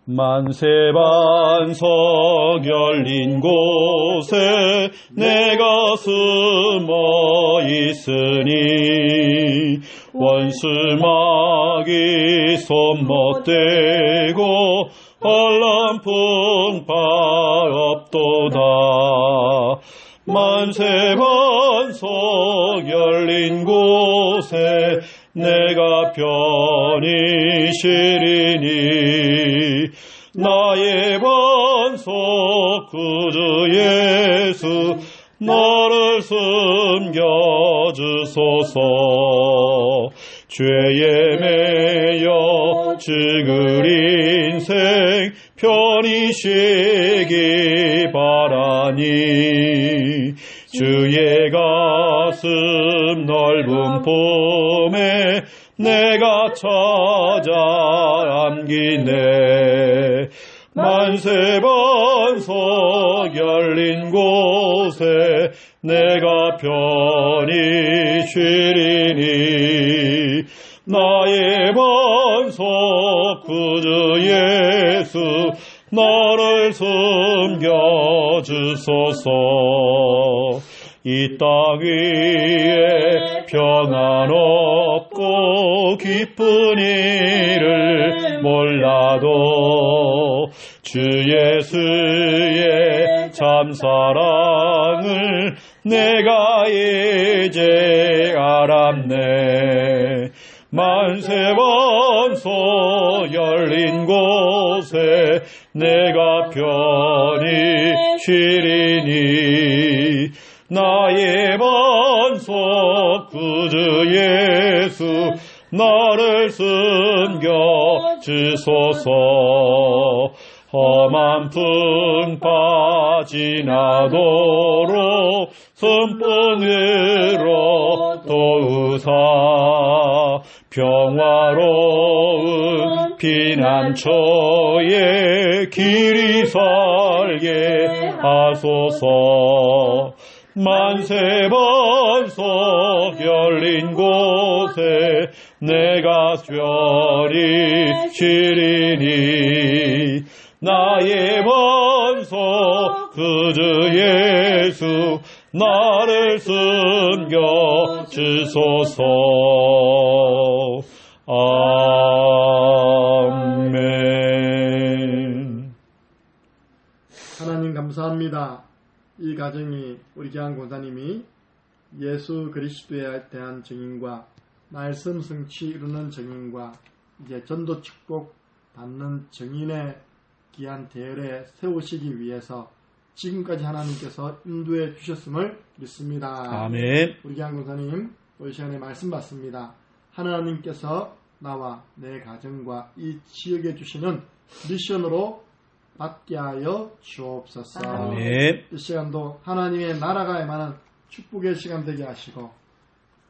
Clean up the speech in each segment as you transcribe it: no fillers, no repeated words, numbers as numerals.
만세반석 열린 곳에 내가 숨어 있으니 원수마귀 손 못대고 얼렁풍파 없도다. 만세반석 열린 곳에 내가 편히 쉬리니 나의 반석 구주 예수 너를 숨겨주소서. 죄에 매여 죽을 인생 편히 쉬기 바라니 주의 가슴 넓은 품에 내가 찾아 안기네. 만세반석 열린 곳에 내가 편히 쉬리니 나의 반석 구주 예수 나를 숨겨주소서. 이 땅 위에 평안 없고 기쁜 일을 몰라도 주 예수의 참사랑을 내가 이제 알았네. 만세반석 열린 곳에 내가 편히 쉬리니 나의 반석 구주 예수 나를 숨겨주소서. 험한 풍파 지나도록 손등으로 도우사 평화로운 피난처에 길이 살게 하소서. 만세반석 열린 곳에 내가 편히 쉬리니 나의 반석 구주 예수 나를 숨겨주소서. 아멘. 하나님 감사합니다. 이 가정이 우리 기한 권사님이 예수 그리스도에 대한 증인과 말씀 성취 이루는 증인과 이제 전도 축복 받는 증인의 귀한 대열에 세우시기 위해서 지금까지 하나님께서 인도해 주셨음을 믿습니다. 아멘. 우리 기한 권사님 이 시간에 말씀 받습니다. 하나님께서 나와 내 가정과 이 지역에 주시는 미션으로 받게 하여 주옵소서. 아멘. 이 시간도 하나님의 나라가 임하는 축복의 시간 되게 하시고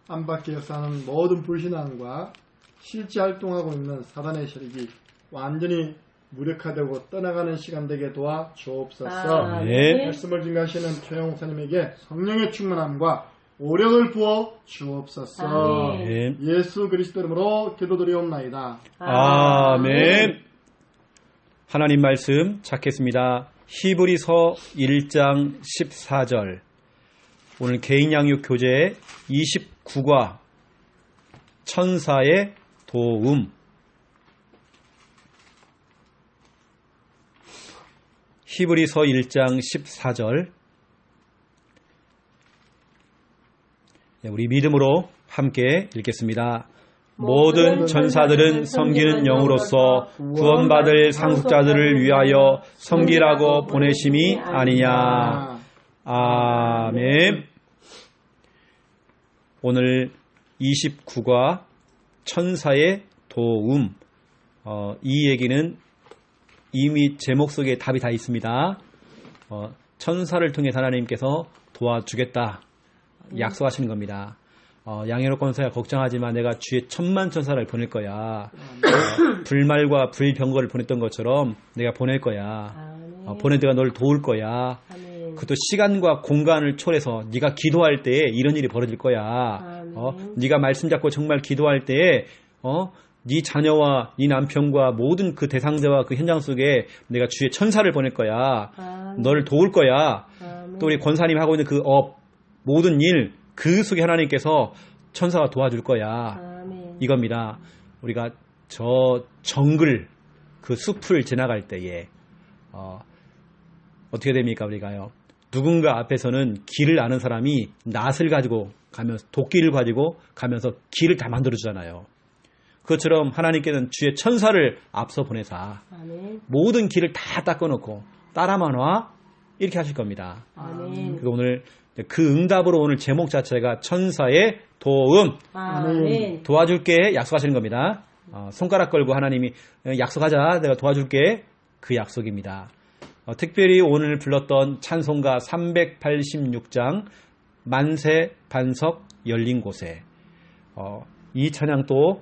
안팎에 역사하는 모든 불신앙과 실제 활동하고 있는 사단의 세력이 완전히 무력화되고 떠나가는 시간 되게 도와 주옵소서. 아멘. 말씀을 증가하시는 최영사님에게 성령의 충만함과 오력을 부어 주옵소서. 아멘. 예수 그리스도 이름으로 기도드리옵나이다. 아멘. 하나님 말씀 찾겠습니다. 히브리서 1장 14절. 오늘 개인 양육 교재 29과 천사의 도움. 히브리서 1장 14절. 우리 믿음으로 함께 읽겠습니다. 모든 전사들은 섬기는 영으로서 구원받을 상속자들을 위하여 섬기라고 보내심이 아니냐. 아멘. 오늘 29과 천사의 도움. 이 얘기는 이미 제목 속에 답이 다 있습니다. 천사를 통해 하나님께서 도와주겠다 약속하시는 겁니다. 양해로 권사야 걱정하지만 내가 주의 천만 천사를 보낼 거야. 불말과 불병거를 보냈던 것처럼 내가 보낼 거야. 보내다가 널 도울 거야. 그것도 시간과 공간을 초래해서 네가 기도할 때에 이런 일이 벌어질 거야. 네가 말씀 잡고 정말 기도할 때에 네 자녀와 네 남편과 모든 그 대상자와 그 현장 속에 내가 주의 천사를 보낼 거야. 너를 도울 거야. 또 우리 권사님이 하고 있는 그 업, 모든 일, 그 속에 하나님께서 천사가 도와줄 거야. 이겁니다. 우리가 저 정글, 그 숲을 지나갈 때에 어떻게 됩니까? 우리가요. 누군가 앞에서는 길을 아는 사람이 낫을 가지고 가면서 도끼를 가지고 가면서 길을 다 만들어주잖아요. 그것처럼 하나님께는 주의 천사를 앞서 보내사 모든 길을 다 닦아놓고 따라만 와 이렇게 하실 겁니다. 그래서 오늘 그 응답으로 오늘 제목 자체가 천사의 도움, 도와줄게 약속하시는 겁니다. 손가락 걸고 하나님이 약속하자, 내가 도와줄게, 그 약속입니다. 특별히 오늘 불렀던 찬송가 386장 만세 반석 열린 곳에 이 찬양도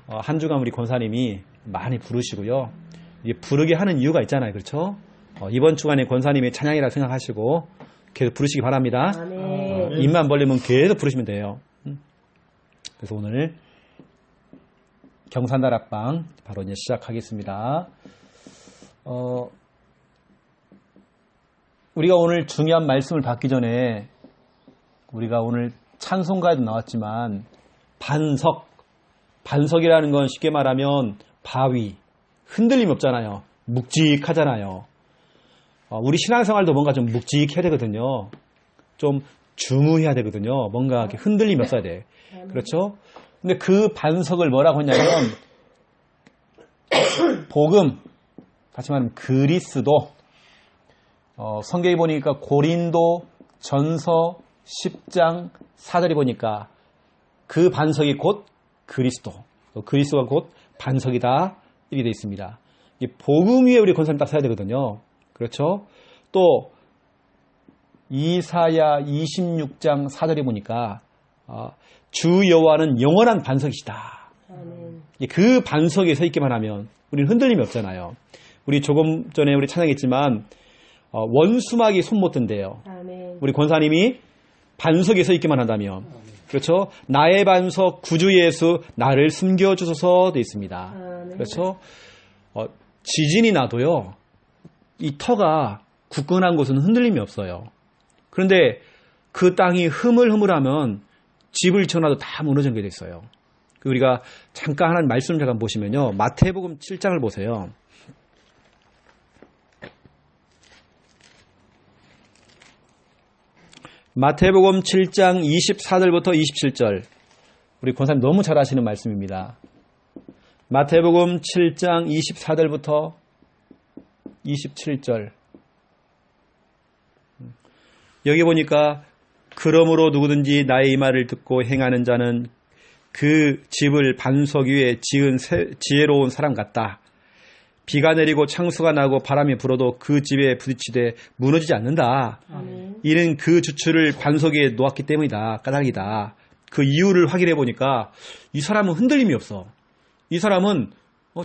한 주간 우리 권사님이 많이 부르시고요. 부르게 하는 이유가 있잖아요. 그렇죠? 이번 주간에 권사님의 찬양이라 생각하시고 계속 부르시기 바랍니다. 입만 벌리면 계속 부르시면 돼요. 그래서 오늘 경산다락방 바로 이제 시작하겠습니다. 우리가 오늘 중요한 말씀을 받기 전에 우리가 오늘 찬송가에도 나왔지만 반석이라는 건 쉽게 말하면 바위, 흔들림 없잖아요. 묵직하잖아요. 우리 신앙생활도 뭔가 좀 묵직해야 되거든요. 좀 중후해야 되거든요. 뭔가 이렇게 흔들림이 없어야 돼. 그렇죠? 근데 그 반석을 뭐라고 했냐면 복음, 다시 말하면 그리스도. 성경에 보니까 고린도 전서 10장 4절에 보니까 그 반석이 곧 그리스도, 그리스도가 곧 반석이다 이렇게 되어 있습니다. 이 복음 위에 우리 권사님 딱 서야 되거든요. 그렇죠? 또 이사야 26장 4절에 보니까 주 여호와는 영원한 반석이시다. 그 반석에 서 있기만 하면 우리는 흔들림이 없잖아요. 우리 조금 전에 우리 찬양했지만 원수막이 손 못 든대요. 우리 권사님이 반석에 서 있기만 한다면, 그렇죠? 나의 반석 구주 예수 나를 숨겨주소서 되어 있습니다. 그렇죠? 지진이 나도요, 이 터가 굳건한 곳은 흔들림이 없어요. 그런데 그 땅이 흐물흐물하면 집을 지어놔도 다 무너지는 게 됐어요. 우리가 잠깐 하나님 말씀 잠깐 보시면요, 마태복음 7장을 보세요. 마태복음 7장 24절부터 27절. 우리 권사님 너무 잘 아시는 말씀입니다. 마태복음 7장 24절부터 27절. 여기 보니까 그러므로 누구든지 나의 이 말을 듣고 행하는 자는 그 집을 반석 위에 지은 지혜로운 사람 같다. 비가 내리고 창수가 나고 바람이 불어도 그 집에 부딪히되 무너지지 않는다. 이는 그 주추를 반석 위에 놓았기 때문이다. 까닭이다. 그 이유를 확인해 보니까 이 사람은 흔들림이 없어. 이 사람은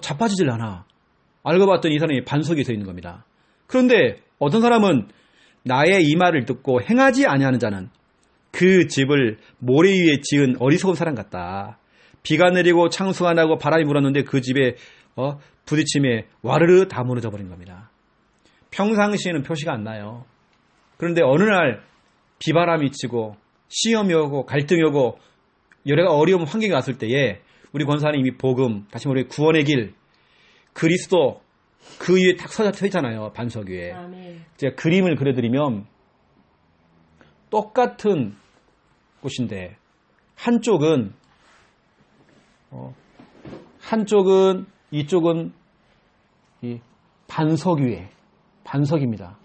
자빠지질 않아. 알고 봤더니 이 사람이 반석에 서 있는 겁니다. 그런데 어떤 사람은 나의 이 말을 듣고 행하지 아니하는 자는 그 집을 모래 위에 지은 어리석은 사람 같다. 비가 내리고 창수가 나고 바람이 불었는데 그 집에 부딪힘에 와르르 다 무너져 버린 겁니다. 평상시에는 표시가 안 나요. 그런데 어느 날 비바람이 치고 시험이 오고 갈등이 오고 여러 어려운 환경이 왔을 때에 우리 권사님이 복음, 다시 말해 구원의 길, 그리스도 그 위에 딱 서 있잖아요. 반석 위에. 제가 그림을 그려드리면 똑같은 곳인데 한쪽은 이쪽은 이 반석 위에, 반석입니다.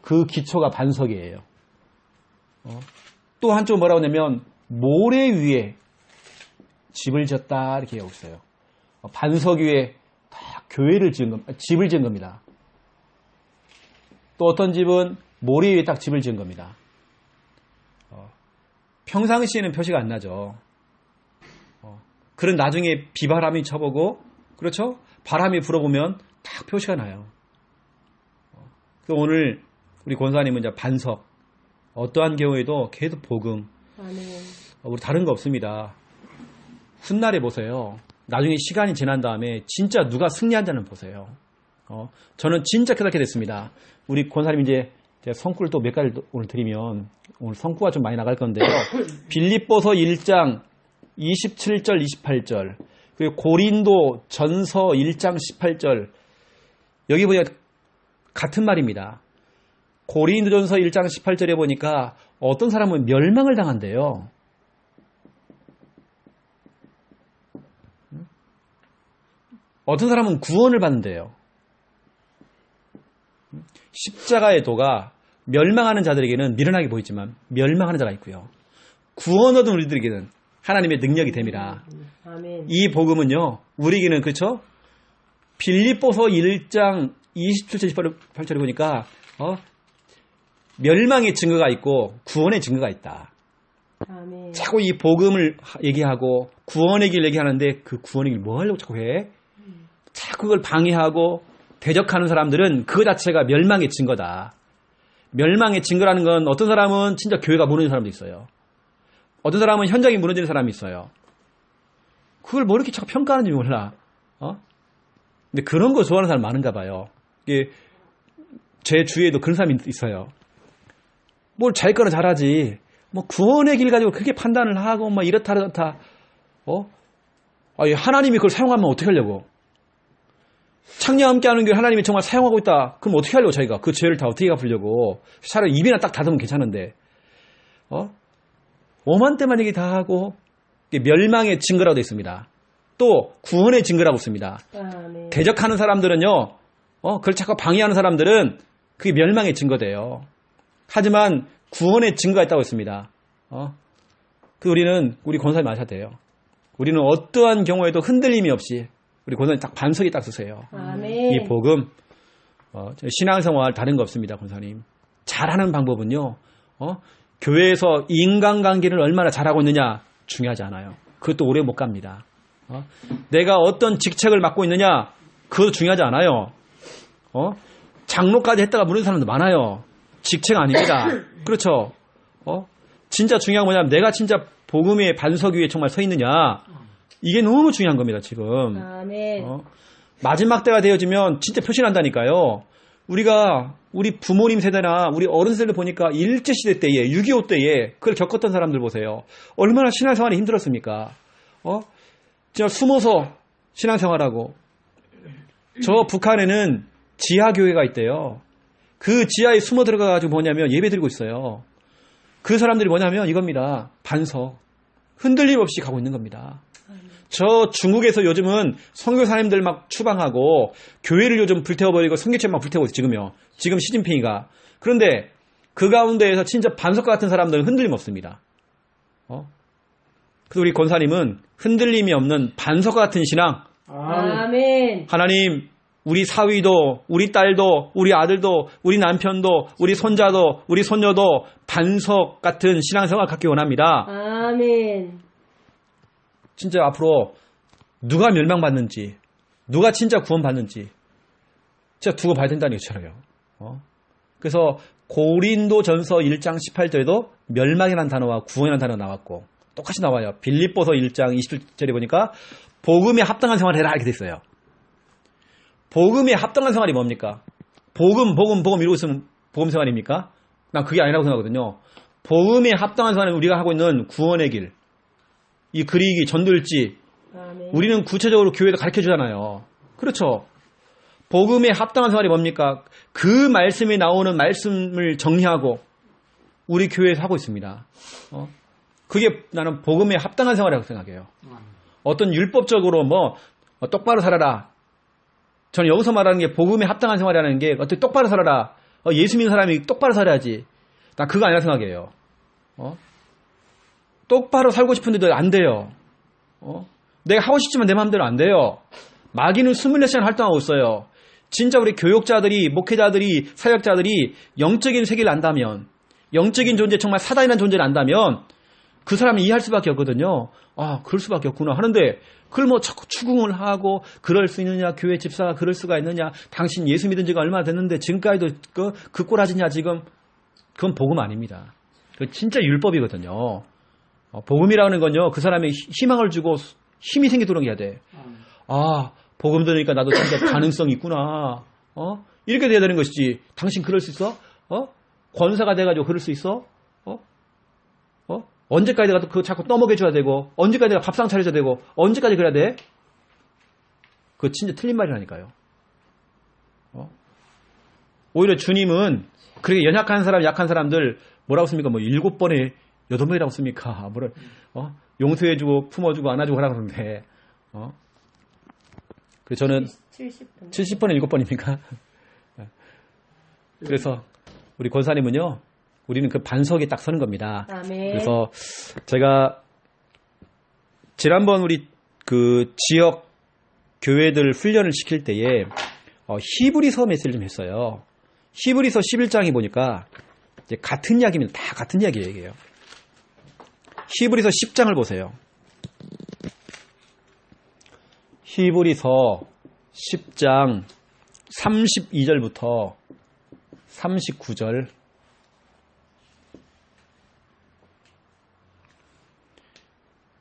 그 기초가 반석이에요. 또 한쪽은 뭐라고 하냐면 모래 위에 집을 지었다 이렇게 하고 있어요. 반석 위에 다 교회를 지은 겁니다. 집을 지은 겁니다. 또 어떤 집은 모래 위에 딱 집을 지은 겁니다. 평상시에는 표시가 안 나죠. 그런 나중에 비바람이 쳐보고, 그렇죠? 바람이 불어보면 딱 표시가 나요. 오늘 우리 권사님은 이제 반석, 어떠한 경우에도 계속 복음, 우리 다른 거 없습니다. 훗날에 보세요. 나중에 시간이 지난 다음에 진짜 누가 승리한다는 보세요. 저는 진짜 깨닫게 됐습니다. 우리 권사님 이제 제가 성구를 또 몇 가지 오늘 드리면 오늘 성구가 좀 많이 나갈 건데요. 빌립보서 1장 27절 28절 그리고 고린도 전서 1장 18절 여기 보니까 같은 말입니다. 고린도전서 1장 18절에 보니까 어떤 사람은 멸망을 당한대요. 어떤 사람은 구원을 받는데요. 십자가의 도가 멸망하는 자들에게는 미련하게 보이지만 멸망하는 자가 있고요. 구원 얻은 우리들에게는 하나님의 능력이 됨이라. 아멘. 이 복음은요. 우리에게는 그렇죠? 빌립보서 1장 27절 28절에 보니까 멸망의 증거가 있고 구원의 증거가 있다. 아멘. 자꾸 이 복음을 얘기하고 구원의 길 얘기하는데 그 구원의 길 뭐 하려고 자꾸 해? 자꾸 그걸 방해하고 대적하는 사람들은 그거 자체가 멸망의 증거다. 멸망의 증거라는 건 어떤 사람은 진짜 교회가 무너지는 사람도 있어요. 어떤 사람은 현장이 무너지는 사람이 있어요. 그걸 뭐 이렇게 자꾸 평가하는지 몰라. 근데 그런 거 좋아하는 사람 많은가 봐요. 이게 제 주위에도 그런 사람이 있어요. 뭘 자기 거는 잘하지. 뭐 구원의 길 가지고 그렇게 판단을 하고 막 이렇다 저렇다. 하나님이 그걸 사용하면 어떻게 하려고? 창녀와 함께 하는 길 하나님이 정말 사용하고 있다. 그럼 어떻게 하려고 자기가 그 죄를 다 어떻게 갚으려고? 차라리 입이나 딱 닫으면 괜찮은데. 오만때만 얘기 다 하고 멸망의 증거라고 되어 있습니다. 또 구원의 증거라고 있습니다. 아멘. 대적하는 사람들은요. 그걸 자꾸 방해하는 사람들은 그게 멸망의 증거돼요. 하지만 구원의 증거가 있다고 했습니다. 우리 권사님 아셔야 돼요. 우리는 어떠한 경우에도 흔들림이 없이 우리 권사님 딱 반석이 딱 쓰세요. 아멘. 이 복음 신앙생활 다른 거 없습니다. 권사님. 잘하는 방법은요. 교회에서 인간관계를 얼마나 잘하고 있느냐 중요하지 않아요. 그것도 오래 못 갑니다. 내가 어떤 직책을 맡고 있느냐 그것도 중요하지 않아요. 장로까지 했다가 무너진 사람도 많아요. 직책 아닙니다. 그렇죠. 진짜 중요한 건 뭐냐면 내가 진짜 복음의 반석 위에 정말 서 있느냐 이게 너무 중요한 겁니다. 지금. 아멘. 마지막 때가 되어지면 진짜 표시난다니까요. 우리 부모님 세대나 우리 어른 세대를 보니까 일제시대 때에 6.25 때에 그걸 겪었던 사람들 보세요. 얼마나 신앙생활이 힘들었습니까? 진짜 숨어서 신앙생활하고 저 북한에는 지하교회가 있대요. 그 지하에 숨어 들어가가지고 뭐냐면 예배 드리고 있어요. 그 사람들이 뭐냐면 이겁니다. 반석. 흔들림 없이 가고 있는 겁니다. 저 중국에서 요즘은 선교사님들 막 추방하고 교회를 요즘 불태워버리고 선교체 막 불태우고 있어요. 지금 시진핑이가. 그런데 그 가운데에서 진짜 반석과 같은 사람들은 흔들림 없습니다. 그래서 우리 권사님은 흔들림이 없는 반석과 같은 신앙. 아멘. 하나님 우리 사위도 우리 딸도 우리 아들도 우리 남편도 우리 손자도 우리 손녀도 반석 같은 신앙생활 갖기 원합니다. 아멘. 진짜 앞으로 누가 멸망받는지 누가 진짜 구원받는지 진짜 두고 봐야 된다는 것처럼요. 그래서 고린도전서 1장 18절에도 멸망이라는 단어와 구원이라는 단어가 나왔고 똑같이 나와요. 빌립보서 1장 27절에 보니까 복음에 합당한 생활을 해라 이렇게 돼 있어요. 복음에 합당한 생활이 뭡니까? 복음 이러고 있으면 복음 생활입니까? 난 그게 아니라고 생각하거든요. 복음에 합당한 생활은 우리가 하고 있는 구원의 길, 이 그리기, 전도일지, 아멘. 우리는 구체적으로 교회에서 가르쳐 주잖아요. 그렇죠? 복음에 합당한 생활이 뭡니까? 그 말씀에 나오는 말씀을 정리하고 우리 교회에서 하고 있습니다. 그게 나는 복음에 합당한 생활이라고 생각해요. 어떤 율법적으로 똑바로 살아라. 저는 여기서 말하는 게 복음에 합당한 생활이라는 게 어떻게 똑바로 살아라. 예수 믿는 사람이 똑바로 살아야지. 난 그거 아니라 생각해요. 똑바로 살고 싶은데도 안 돼요. 내가 하고 싶지만 내 마음대로 안 돼요. 마귀는 24시간 활동하고 있어요. 진짜 우리 교육자들이, 목회자들이, 사역자들이 영적인 세계를 안다면, 영적인 존재, 정말 사단이라는 존재를 안다면 그 사람이 이해할 수밖에 없거든요. 그럴 수밖에 없구나 하는데 그걸 자꾸 추궁을 하고 그럴 수 있느냐, 교회 집사가 그럴 수가 있느냐, 당신 예수 믿은 지가 얼마나 됐는데 지금까지도 그 꼬라지냐 지금. 그건 복음 아닙니다. 그건 진짜 율법이거든요. 복음이라는 건요, 그 사람의 희망을 주고 힘이 생기도록 해야 돼. 아멘. 아, 복음 들으니까 나도 진짜 가능성이 있구나. 이렇게 돼야 되는 것이지. 당신 그럴 수 있어? 권사가 돼가지고 그럴 수 있어? 언제까지 내가 그거 자꾸 떠먹여줘야 되고, 언제까지 내가 밥상 차려줘야 되고, 언제까지 그래야 돼? 그거 진짜 틀린 말이라니까요. 오히려 주님은 그렇게 연약한 사람, 약한 사람들 뭐라고 씁니까? 뭐 7번에 8번이라고 씁니까? 뭐를 용서해주고 품어주고 안아주고 하라고 그러는데, 그래서 저는 70분. 70번에 7번입니까? 그래서 우리 권사님은요, 우리는 그 반석에 딱 서는 겁니다. 아멘. 그래서 제가 지난번 우리 그 지역 교회들 훈련을 시킬 때에 히브리서 메시지를 좀 했어요. 히브리서 11장에 보니까 이제 같은 이야기입니다. 다 같은 이야기 얘기예요. 히브리서 10장을 보세요. 히브리서 10장 32절부터 39절.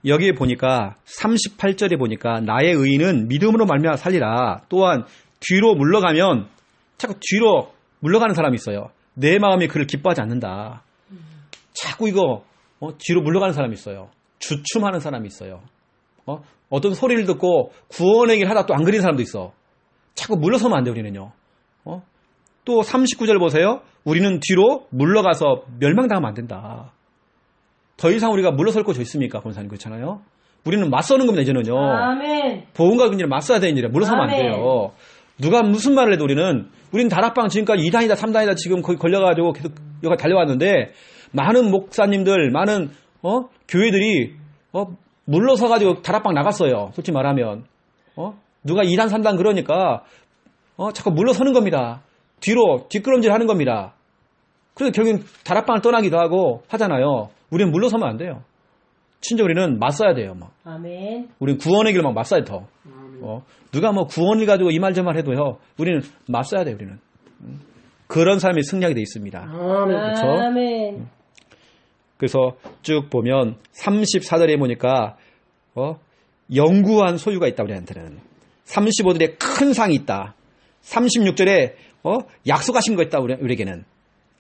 여기에 보니까 38절에 보니까 나의 의인은 믿음으로 말미암아 살리라. 또한 뒤로 물러가면 자꾸 뒤로 물러가는 사람이 있어요. 내 마음이 그를 기뻐하지 않는다. 자꾸 이거 뒤로 물러가는 사람이 있어요. 주춤하는 사람이 있어요. 어떤 소리를 듣고 구원의 길 하다 또 안 그리는 사람도 있어. 자꾸 물러서면 안 돼, 우리는요. 또 39절 보세요. 우리는 뒤로 물러가서 멸망당하면 안 된다. 더 이상 우리가 물러설 곳이 있습니까? 권사님 그렇잖아요. 우리는 맞서는 겁니다, 이제는요. 아멘. 복음과 근절에 맞서야 되는 일이라 물러서면 안 아멘. 돼요. 누가 무슨 말을 해도 우리는 다락방 지금까지 2단이다 3단이다 지금 거기 걸려가지고 계속 여기 달려왔는데 많은 목사님들, 많은 교회들이 물러서가지고 다락방 나갔어요. 솔직히 말하면 누가 2단 3단 그러니까 자꾸 물러서는 겁니다. 뒤로 뒷걸음질 하는 겁니다. 그래서 결국엔 다락방을 떠나기도 하고 하잖아요. 우리는 물러서면 안 돼요. 진짜 우리는 맞서야 돼요. 막. 아멘. 우리는 구원의 길을 막 맞서야 더. 누가 뭐 구원을 가지고 이 말 저 말 해도요. 우리는 맞서야 돼요. 우리는. 그런 사람이 승리하게 돼 있습니다. 아멘. 그렇죠? 아멘. 그래서 쭉 보면 34절에 보니까 영구한 소유가 있다 우리한테는. 35절에 큰 상이 있다. 36절에 약속하신 거 있다 우리에게는.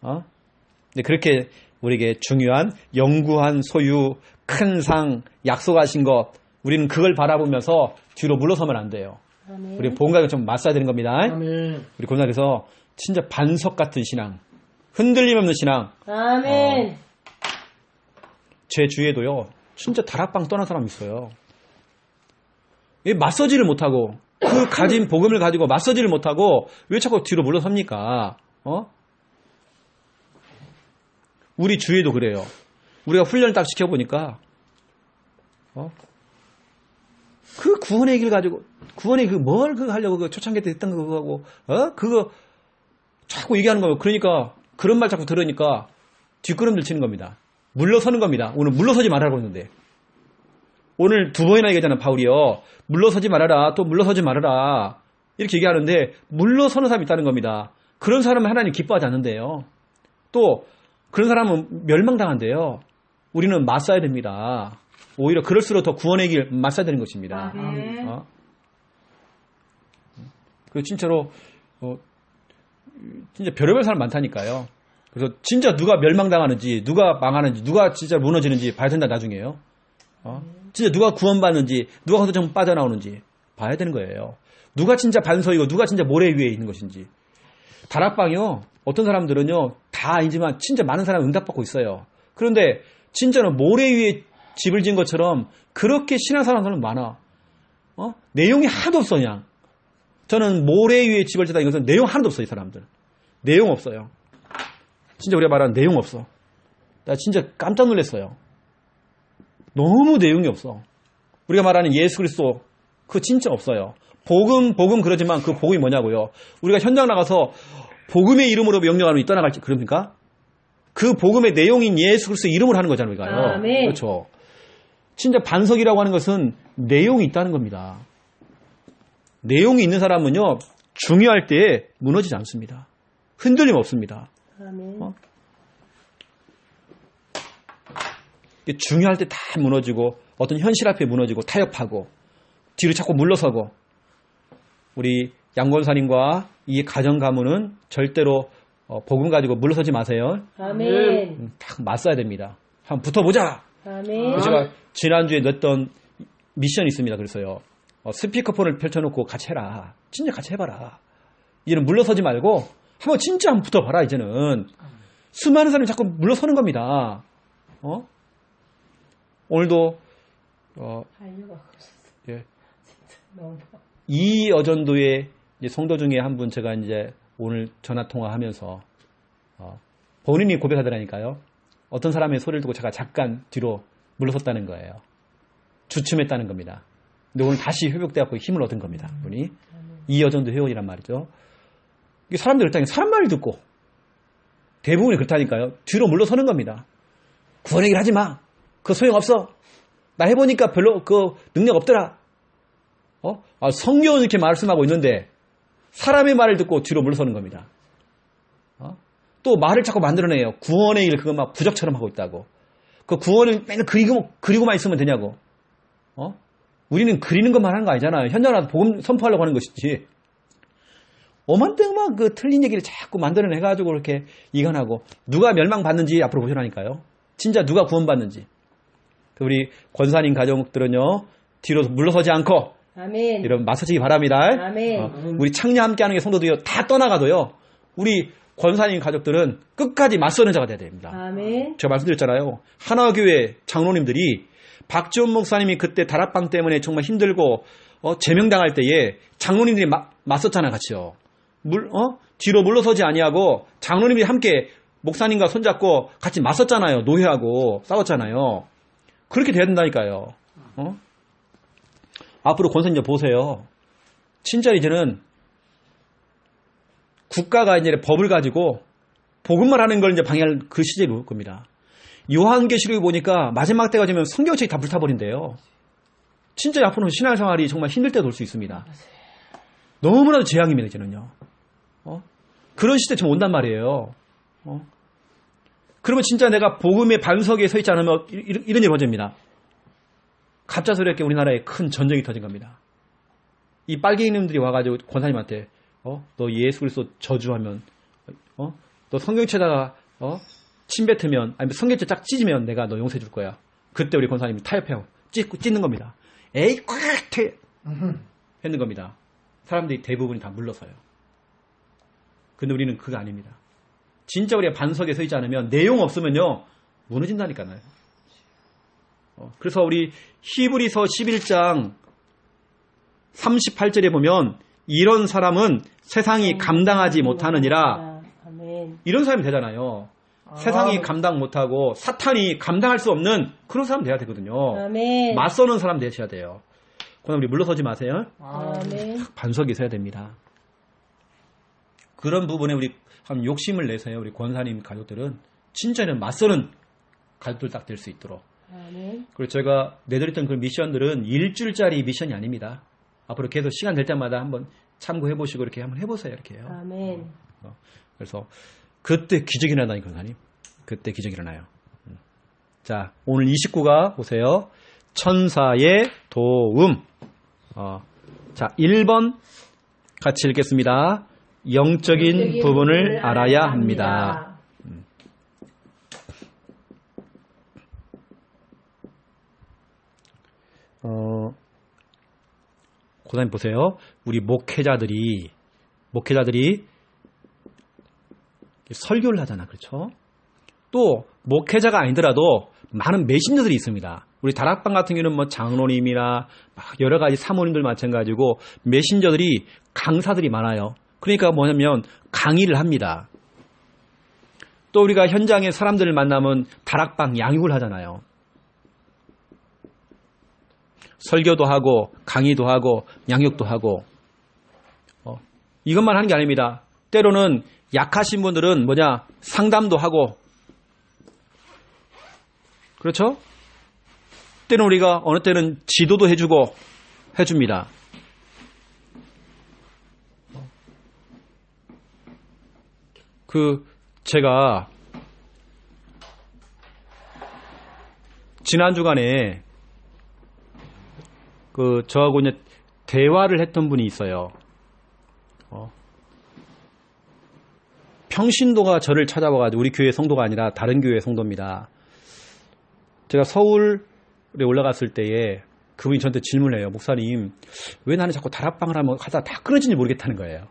근데 그렇게 우리에게 중요한 영구한 소유, 큰 상, 약속하신 것, 우리는 그걸 바라보면서 뒤로 물러서면 안 돼요. 아멘. 우리 본각에 좀 맞서야 되는 겁니다. 아멘. 우리 고등학교에서 진짜 반석 같은 신앙, 흔들림 없는 신앙. 아멘. 제 주위에도요, 진짜 다락방 떠난 사람이 있어요. 맞서지를 못하고, 그 가진 복음을 가지고 맞서지를 못하고, 왜 자꾸 뒤로 물러섭니까? 우리 주위에도 그래요. 우리가 훈련을 딱 시켜보니까, 그 구원의 길 가지고, 구원의 뭘 그거 하려고, 그 초창기 때 했던 그거 하고, 그거 자꾸 얘기하는 거예요. 그러니까, 그런 말 자꾸 들으니까 뒷걸음질 치는 겁니다. 물러서는 겁니다. 오늘 물러서지 말라고 했는데. 오늘 2번이나 얘기하잖아, 바울이요. 물러서지 말아라, 또 물러서지 말아라. 이렇게 얘기하는데, 물러서는 사람이 있다는 겁니다. 그런 사람은 하나님 기뻐하지 않는데요. 또, 그런 사람은 멸망당한대요. 우리는 맞서야 됩니다. 오히려 그럴수록 더 구원의 길 맞서야 되는 것입니다. 아멘. 그 진짜로 진짜 별의별 사람 많다니까요. 그래서 진짜 누가 멸망당하는지, 누가 망하는지, 누가 진짜 무너지는지 봐야 된다 나중에요. 진짜 누가 구원받는지, 누가 거기서 좀 빠져나오는지 봐야 되는 거예요. 누가 진짜 반석이고 누가 진짜 모래 위에 있는 것인지. 다락방이요. 어떤 사람들은요, 다 아니지만 진짜 많은 사람이 응답받고 있어요. 그런데 진짜는 모래 위에 집을 지은 것처럼 그렇게 신앙사람들은 많아. 내용이 하나도 없어, 그냥. 저는 모래 위에 집을 짓다 이것은 내용 하나도 없어, 이 사람들. 내용 없어요. 진짜 우리가 말하는 내용 없어. 나 진짜 깜짝 놀랐어요. 너무 내용이 없어. 우리가 말하는 예수 그리스도, 그거 진짜 없어요. 복음 그러지만 그 복음이 뭐냐고요. 우리가 현장 나가서 복음의 이름으로 명령하는 이 떠나갈지 그럽니까? 그 복음의 내용인 예수 그리스도 이름으로 하는 거잖아요, 우리가요. 아멘. 그렇죠. 진짜 반석이라고 하는 것은 내용이 있다는 겁니다. 내용이 있는 사람은요, 중요할 때에 무너지지 않습니다. 흔들림 없습니다. 아멘. 중요할 때 다 무너지고, 어떤 현실 앞에 무너지고 타협하고 뒤로 자꾸 물러서고 우리 양권사님과 이 가정 가문은 절대로 복음 가지고 물러서지 마세요. 아멘. 딱 맞서야 됩니다. 한번 붙어보자. 아멘. 제가 지난주에 냈던 미션이 있습니다. 그래서요. 스피커폰을 펼쳐놓고 같이 해라. 진짜 같이 해봐라. 이제는 물러서지 말고 한번 진짜 한번 붙어봐라. 이제는 수많은 사람이 자꾸 물러서는 겁니다. 오늘도 하려고 하셨어. 예, 너무. 이 여전도의 성도 중에 한 분 제가 이제 오늘 전화 통화하면서 본인이 고백하더라니까요. 어떤 사람의 소리를 듣고 제가 잠깐 뒤로 물러섰다는 거예요. 주춤했다는 겁니다. 근데 오늘 다시 회복돼갖고 힘을 얻은 겁니다. 분이 이 여전도 회원이란 말이죠. 이게 사람들이 그렇다니 사람 말을 듣고 대부분이 그렇다니까요. 뒤로 물러서는 겁니다. 구원 얘기를 하지 마. 그거 소용없어. 나 해보니까 별로 그 능력 없더라. 성경은 이렇게 말씀하고 있는데 사람의 말을 듣고 뒤로 물러서는 겁니다. 또 말을 자꾸 만들어내요. 구원의 일 그거 막 부적처럼 하고 있다고. 그 구원을 맨날 그리고만 있으면 되냐고. 우리는 그리는 것만 하는 거 아니잖아요. 현장 와서 복음 선포하려고 하는 것이지. 어만때만 그 틀린 얘기를 자꾸 만들어내가지고 이렇게 이간하고 누가 멸망받는지 앞으로 보시라니까요. 진짜 누가 구원받는지. 우리 권사님 가족들은요. 뒤로 물러서지 않고 아멘. 이런 맞서시기 바랍니다. 아멘. 우리 창녀 함께하는 게 성도들이요. 다 떠나가도요. 우리 권사님 가족들은 끝까지 맞서는 자가 돼야 됩니다. 아멘. 제가 말씀드렸잖아요. 하나교회 장로님들이 박지원 목사님이 그때 다락방 때문에 정말 힘들고 제명당할 때에 장로님들이 맞섰잖아요. 같이요. 뒤로 물러서지 아니하고 장로님들이 함께 목사님과 손잡고 같이 맞섰잖아요. 노회하고 싸웠잖아요. 그렇게 돼야 된다니까요. 앞으로 권사님 보세요. 진짜 이제는 국가가 이제 법을 가지고 복음만 하는 걸 이제 방해할 그 시절이 올 겁니다. 요한계시록에 보니까 마지막 때가 되면 성경책이 다 불타버린대요. 진짜 앞으로는 신앙생활이 정말 힘들 때도 올 수 있습니다. 너무나도 재앙입니다, 이제는요. 그런 시대 좀 온단 말이에요. 그러면 진짜 내가 복음의 반석에 서 있지 않으면 이런 일이 벌어집니다. 갑작스럽게 우리나라에 큰 전쟁이 터진 겁니다. 이 빨갱이님들이 와가지고 권사님한테 너 예수 그리스도 저주하면 너 성경책에다가 침 뱉으면 아니면 성경책 쫙 찢으면 내가 너 용서해 줄 거야. 그때 우리 권사님이 타협해요. 찢는 겁니다. 에이 꽉 했는 겁니다. 사람들이 대부분이 다 물러서요. 근데 우리는 그거 아닙니다. 진짜 우리가 반석에 서 있지 않으면 내용 없으면요 무너진다니까요. 그래서 우리 히브리서 11장 38절에 보면 이런 사람은 세상이 감당하지 못하느니라. 이런 사람이 되잖아요. 세상이 감당 못하고 사탄이 감당할 수 없는 그런 사람 돼야 되거든요. 아멘. 맞서는 사람 되셔야 돼요. 그럼 우리 물러서지 마세요. 아멘. 반석이 서야 됩니다. 그런 부분에 우리 한 욕심을 내세요. 우리 권사님 가족들은 진짜는 맞서는 가족들 딱 될 수 있도록. 아멘. 그리고 제가 내드렸던 그 미션들은 일주일짜리 미션이 아닙니다. 앞으로 계속 시간 될 때마다 한번 참고해 보시고 이렇게 한번 해보세요. 이렇게요. 아멘. 그래서 그때 기적이 일어나니 권사님. 그때 기적이 일어나요. 자, 오늘 29가 보세요. 천사의 도움. 자, 1번 같이 읽겠습니다. 영적인 부분을 알아야 합니다. 고사님 보세요. 우리 목회자들이 설교를 하잖아. 그렇죠? 또 목회자가 아니더라도 많은 메신저들이 있습니다. 우리 다락방 같은 경우는 뭐 장로님이나 여러 가지 사모님들 마찬가지고 메신저들이 강사들이 많아요. 그러니까 뭐냐면 강의를 합니다. 또 우리가 현장에 사람들을 만나면 다락방 양육을 하잖아요. 설교도 하고 강의도 하고 양육도 하고 이것만 하는 게 아닙니다. 때로는 약하신 분들은 상담도 하고 그렇죠? 때는 우리가 어느 때는 지도도 해줍니다. 제가 지난 주간에 저하고 이제 대화를 했던 분이 있어요. 평신도가 저를 찾아와가지고, 우리 교회 성도가 아니라 다른 교회 성도입니다. 제가 서울에 올라갔을 때에 그분이 저한테 질문을 해요. 목사님, 왜 나는 자꾸 다락방을 하다 다 끊어지는지 모르겠다는 거예요.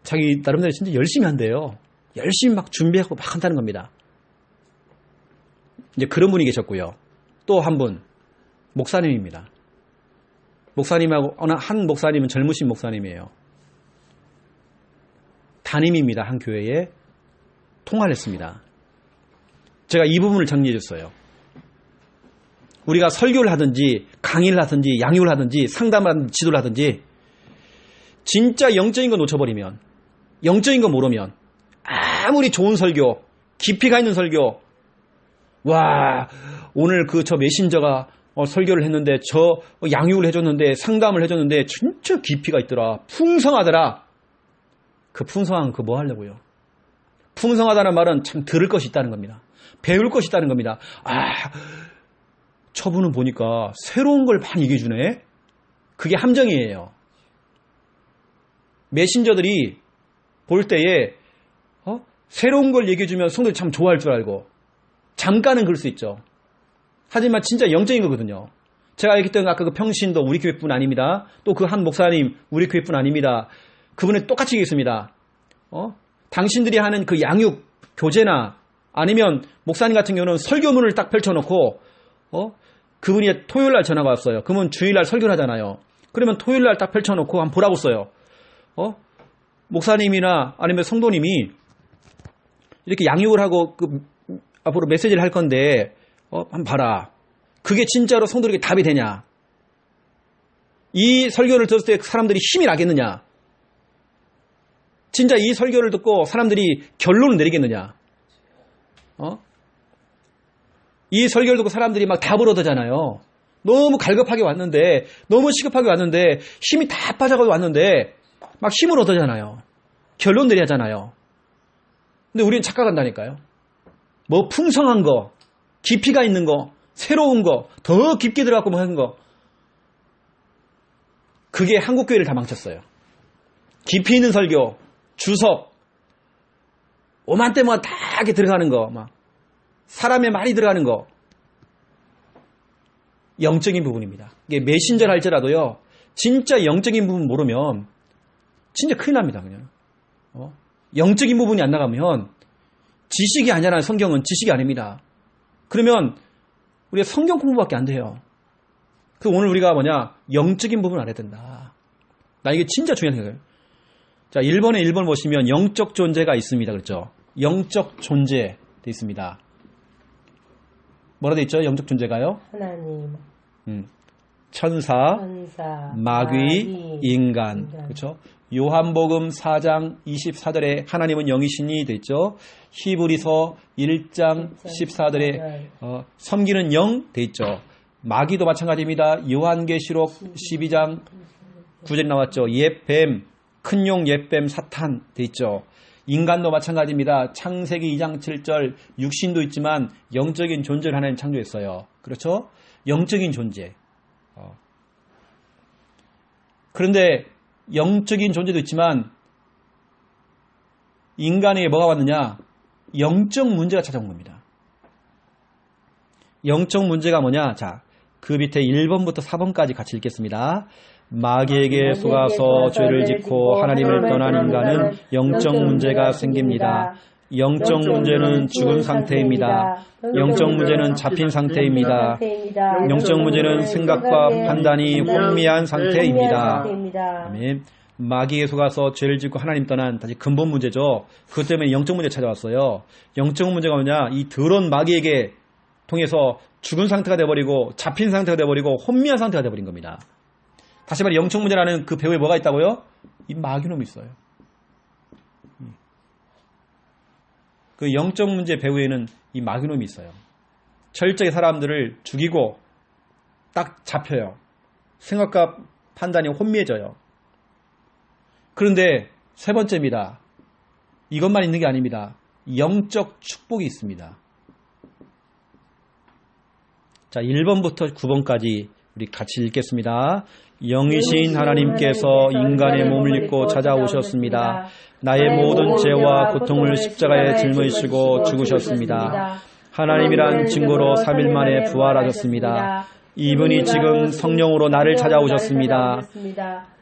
자기 나름대로 진짜 열심히 한대요. 열심히 막 준비하고 막 한다는 겁니다. 이제 그런 분이 계셨고요. 또 한 분, 목사님입니다. 목사님하고, 어느 한 목사님은 젊으신 목사님이에요. 담임입니다. 한 교회에 통화를 했습니다. 제가 이 부분을 정리해 줬어요. 우리가 설교를 하든지 강의를 하든지 양육을 하든지 상담을 하든지 지도를 하든지 진짜 영적인 거 놓쳐버리면, 영적인 거 모르면 아무리 좋은 설교, 깊이가 있는 설교, 와 오늘 저 메신저가 설교를 했는데, 저 양육을 해줬는데, 상담을 해줬는데 진짜 깊이가 있더라, 풍성하더라. 그 풍성한 뭐 하려고요? 풍성하다는 말은 참 들을 것이 있다는 겁니다. 배울 것이 있다는 겁니다. 저분은 보니까 새로운 걸 많이 얘기해 주네. 그게 함정이에요. 메신저들이 볼 때에 새로운 걸 얘기해 주면 성도들이 참 좋아할 줄 알고 잠깐은 그럴 수 있죠. 하지만 진짜 영적인 거거든요. 제가 얘기했던 아까 그 평신도 우리 교회뿐 아닙니다. 또 그 한 목사님 우리 교회뿐 아닙니다. 그분은 똑같이 얘기했습니다. 당신들이 하는 그 양육 교재나 아니면 목사님 같은 경우는 설교문을 딱 펼쳐놓고 그분이 토요일날 전화가 왔어요. 그러면 주일날 설교를 하잖아요. 그러면 토요일날 딱 펼쳐놓고 한번 보라고 써요. 목사님이나 아니면 성도님이 이렇게 양육을 하고 앞으로 메시지를 할 건데 한번 봐라. 그게 진짜로 성도에게 답이 되냐? 이 설교를 들었을 때 사람들이 힘이 나겠느냐? 진짜 이 설교를 듣고 사람들이 결론을 내리겠느냐? 이 설교를 듣고 사람들이 막 답을 얻으잖아요. 너무 갈급하게 왔는데, 너무 시급하게 왔는데, 힘이 다 빠져가지고 왔는데 막 힘을 얻으잖아요. 결론 내려야 하잖아요. 근데 우리는 착각한다니까요. 뭐 풍성한 거, 깊이가 있는 거, 새로운 거, 더 깊게 들어가고 뭐 하는 거, 그게 한국교회를 다 망쳤어요. 깊이 있는 설교, 주석, 오만때만 다 이렇게 들어가는 거, 막 사람의 말이 들어가는 거, 영적인 부분입니다. 이게 메신저를 할지라도요, 진짜 영적인 부분 모르면 진짜 큰일 납니다. 그냥 영적인 부분이 안 나가면 지식이 아니잖아요. 성경은 지식이 아닙니다. 그러면 우리가 성경 공부밖에 안 돼요. 오늘 우리가 영적인 부분을 알아야 된다. 나 이게 진짜 중요한 생각이에요. 자, 1번에 1번 보시면 영적 존재가 있습니다. 그렇죠? 영적 존재 돼 있습니다. 뭐라 돼 있죠? 영적 존재가요? 하나님, 천사, 마귀, 인간. 인간. 그렇죠? 요한복음 4장 24절에 하나님은 영이시니 돼 있죠? 히브리서 1장 14절에 섬기는 영 돼 있죠? 마귀도 마찬가지입니다. 요한계시록 12장 9절에 나왔죠? 옛뱀, 큰 용 옛뱀 사탄 돼 있죠? 인간도 마찬가지입니다. 창세기 2장 7절 육신도 있지만 영적인 존재를 하나님 창조했어요. 그렇죠? 영적인 존재. 그런데 영적인 존재도 있지만 인간에게 뭐가 왔느냐? 영적 문제가 찾아온 겁니다. 영적 문제가 뭐냐? 자, 그 밑에 1번부터 4번까지 같이 읽겠습니다. 마귀에게 속아서 죄를 짓고 하나님을 떠난 인간은 영적 문제가 생깁니다. 영적 문제는 죽은 상태입니다. 영적 문제는 잡힌 상태입니다. 영적 문제는 생각과 판단이 혼미한 상태입니다. 아멘. 마귀에 속아서 죄를 짓고 하나님 떠난 다시 근본 문제죠. 그것 때문에 영적 문제 찾아왔어요. 영적 문제가 뭐냐? 이 더러운 마귀에게 통해서 죽은 상태가 돼버리고 잡힌 상태가 돼버리고 혼미한 상태가 돼버린 겁니다. 다시 말해 영적 문제라는 그 배후에 뭐가 있다고요? 이 마귀놈이 있어요. 그 영적 문제 배후에는 이 마귀놈이 있어요. 철저히 사람들을 죽이고 딱 잡혀요. 생각과 판단이 혼미해져요. 그런데 세 번째입니다. 이것만 있는 게 아닙니다. 영적 축복이 있습니다. 자, 1번부터 9번까지 우리 같이 읽겠습니다. 영이신 하나님께서 인간의 몸을 입고 찾아오셨습니다. 나의 모든 죄와 고통을 십자가에 짊어지시고 죽으셨습니다. 하나님이란 증거로 3일 만에 부활하셨습니다. 이분이 지금 성령으로 나를 찾아오셨습니다.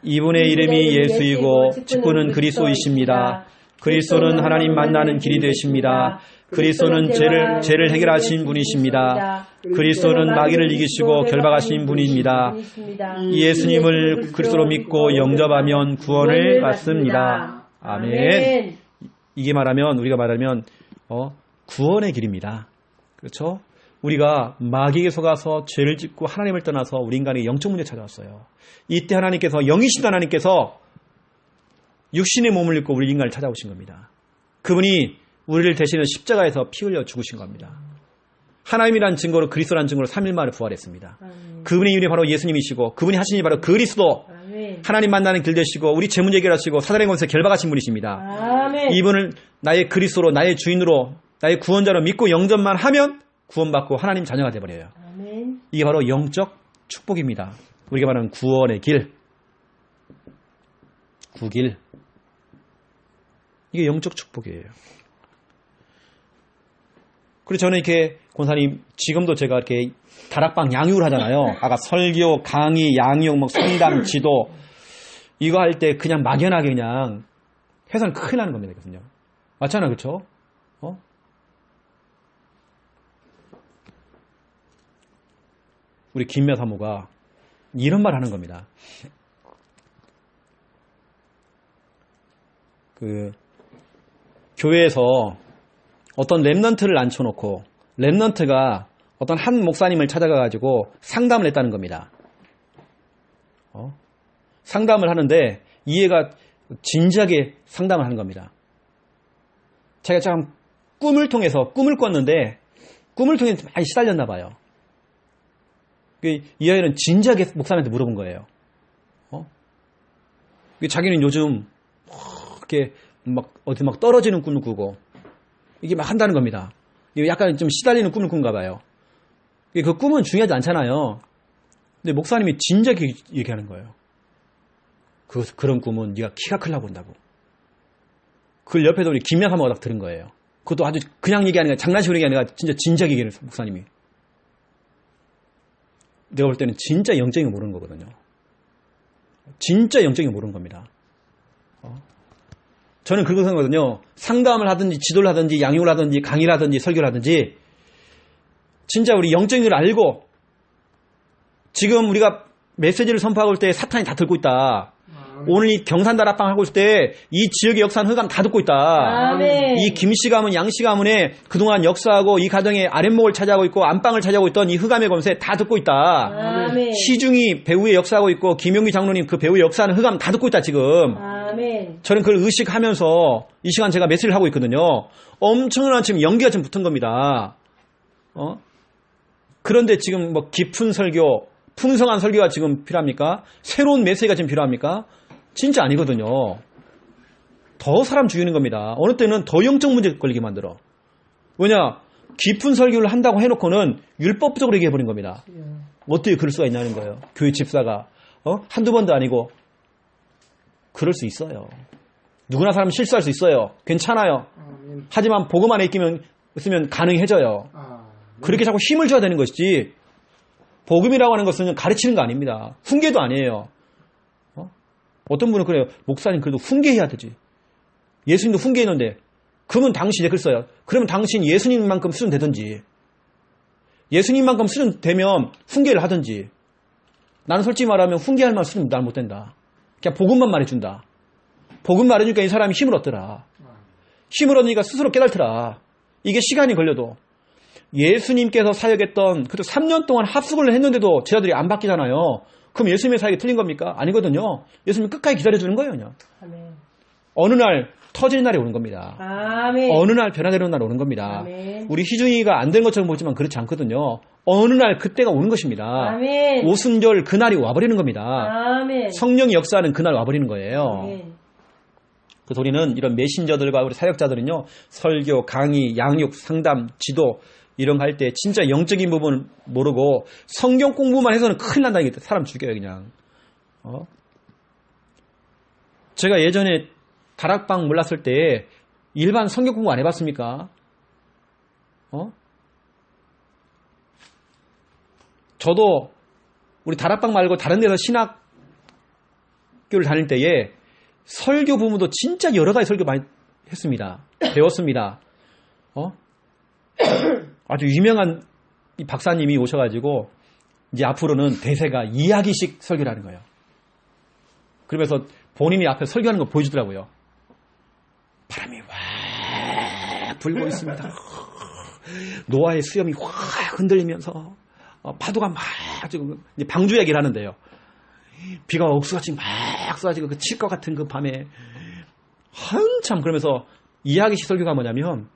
이분의 이름이 예수이고 직분은 그리스도이십니다. 그리스도는 하나님 만나는 길이 되십니다. 그리스도는 죄를 해결하신 분이십니다. 그리스도는 마귀를 이기시고 결박하신 분입니다. 예수님을 그리스도로 믿고 영접하면 구원을 받습니다. 아멘. 이게 우리가 말하면 구원의 길입니다. 그렇죠? 우리가 마귀에게 속아서 죄를 짓고 하나님을 떠나서 우리 인간의 영적 문제에 찾아왔어요. 이때 하나님께서 영이신 하나님께서 육신의 몸을 입고 우리 인간을 찾아오신 겁니다. 그분이 우리를 대신해 십자가에서 피 흘려 죽으신 겁니다. 하나님이란 증거로 그리스도란 증거로 3일 만에 부활했습니다. 그분의 이름이 바로 예수님이시고 그분이 하신 일이 바로 그리스도 하나님 만나는 길 되시고 우리 죄 문제 해결하시고 사단의 권세 결박하신 분이십니다. 아멘. 이분을 나의 그리스도로 나의 주인으로 나의 구원자로 믿고 영접만 하면 구원받고 하나님 자녀가 되어버려요. 아멘. 이게 바로 영적 축복입니다. 우리가 말하는 구원의 길, 구길. 이게 영적 축복이에요. 그리고 저는 이렇게 권사님 지금도 제가 이렇게 다락방 양육을 하잖아요. 아까 설교, 강의, 양육, 상담, 지도 이거 할 때 그냥 막연하게 그냥 해서는 큰일 나는 겁니다. 그거든요. 맞잖아요, 그렇죠? 우리 김매 사모가 이런 말 하는 겁니다. 교회에서 어떤 랩넌트를 앉혀놓고 랩넌트가 어떤 한 목사님을 찾아가가지고 상담을 했다는 겁니다. 상담을 하는데 이해가 진지하게 상담을 하는 겁니다. 자기가 참 꿈을 통해서 꿈을 꿨는데 꿈을 통해 많이 시달렸나 봐요. 이 아이는 진지하게 목사님한테 물어본 거예요. 자기는 요즘 이렇게 어디 떨어지는 꿈을 꾸고 이게 막 한다는 겁니다. 약간 좀 시달리는 꿈을 꾼가 봐요. 그 꿈은 중요하지 않잖아요. 근데 목사님이 진지하게 얘기하는 거예요. 그런 꿈은 네가 키가 크려고 한다고. 그걸 옆에서 우리 김양 사모가 딱 들은 거예요. 그것도 아주 그냥 얘기하는 게 장난식으로 얘기하는 게 진짜 진지하게 얘기하는 목사님이. 내가 볼 때는 진짜 영적인 거 모르는 거거든요. 진짜 영적인 거 모르는 겁니다. 저는 그렇게 생각하거든요. 상담을 하든지 지도를 하든지 양육을 하든지 강의를 하든지 설교를 하든지 진짜 우리 영적인 걸 알고 지금 우리가 메시지를 선포하고 올 때 사탄이 다 듣고 있다. 오늘 이 경산다락방 하고 있을 때 이 지역의 역사는 흑암 다 듣고 있다. 아멘. 이 김씨 가문 양씨 가문에 그동안 역사하고 이 가정의 아랫목을 차지하고 있고 안방을 차지하고 있던 이 흑암의 검세 다 듣고 있다. 아멘. 시중이 배우의 역사하고 있고 김용기 장로님 그 배우의 역사는 흑암 다 듣고 있다 지금. 아멘. 저는 그걸 의식하면서 이 시간 제가 메시지를 하고 있거든요. 엄청난 지금 연기가 지금 붙은 겁니다. 그런데 지금 깊은 설교, 풍성한 설교가 지금 필요합니까? 새로운 메시지가 지금 필요합니까? 진짜 아니거든요. 더 사람 죽이는 겁니다. 어느 때는 더 영적 문제 걸리게 만들어. 왜냐? 깊은 설교를 한다고 해놓고는 율법적으로 얘기해버린 겁니다. 어떻게 그럴 수가 있냐는 거예요. 교회 집사가. 한두 번도 아니고. 그럴 수 있어요. 누구나 사람 실수할 수 있어요. 괜찮아요. 하지만 복음 안에 있으면 가능해져요. 그렇게 자꾸 힘을 줘야 되는 것이지. 복음이라고 하는 것은 가르치는 거 아닙니다. 훈계도 아니에요. 어떤 분은 그래요. 목사님 그래도 훈계해야 되지. 예수님도 훈계했는데 그러면 당신이 글 써요. 그러면 당신 예수님만큼 수준되든지 예수님만큼 수준되면 훈계를 하든지 나는 솔직히 말하면 훈계할 만한 수준은 난 못된다. 그냥 복음만 말해준다. 복음 말해주니까 이 사람이 힘을 얻더라. 힘을 얻으니까 스스로 깨달더라. 이게 시간이 걸려도 예수님께서 사역했던 그때 3년 동안 합숙을 했는데도 제자들이 안 바뀌잖아요. 그럼 예수님의 사역이 틀린 겁니까? 아니거든요. 예수님 끝까지 기다려주는 거예요. 그냥. 아멘. 어느 날 터지는 날이 오는 겁니다. 아멘. 어느 날 변화되는 날이 오는 겁니다. 아멘. 우리 희중이가 안 된 것처럼 보지만 그렇지 않거든요. 어느 날 그때가 오는 것입니다. 아멘. 오순절 그날이 와버리는 겁니다. 아멘. 성령이 역사하는 그날 와버리는 거예요. 아멘. 그래서 우리는 이런 메신저들과 우리 사역자들은요. 설교, 강의, 양육, 상담, 지도 이런 거 할 때 진짜 영적인 부분을 모르고 성경 공부만 해서는 큰일 난다는 게 사람 죽여요, 그냥. 제가 예전에 다락방 몰랐을 때 일반 성경 공부 안 해봤습니까? 저도 우리 다락방 말고 다른 데서 신학교를 다닐 때에 설교 부분도 진짜 여러 가지 설교 많이 했습니다. 배웠습니다. 아주 유명한 이 박사님이 오셔가지고 이제 앞으로는 대세가 이야기식 설교를 하는 거예요. 그러면서 본인이 앞에 설교하는 거 보여주더라고요. 바람이 확 불고 있습니다. 노아의 수염이 확 흔들리면서 파도가 막 지금 방주 얘기를 하는데요. 비가 옥수같이 막 쏟아지고 칠 것 같은 그 밤에 한참 그러면서 이야기식 설교가 뭐냐면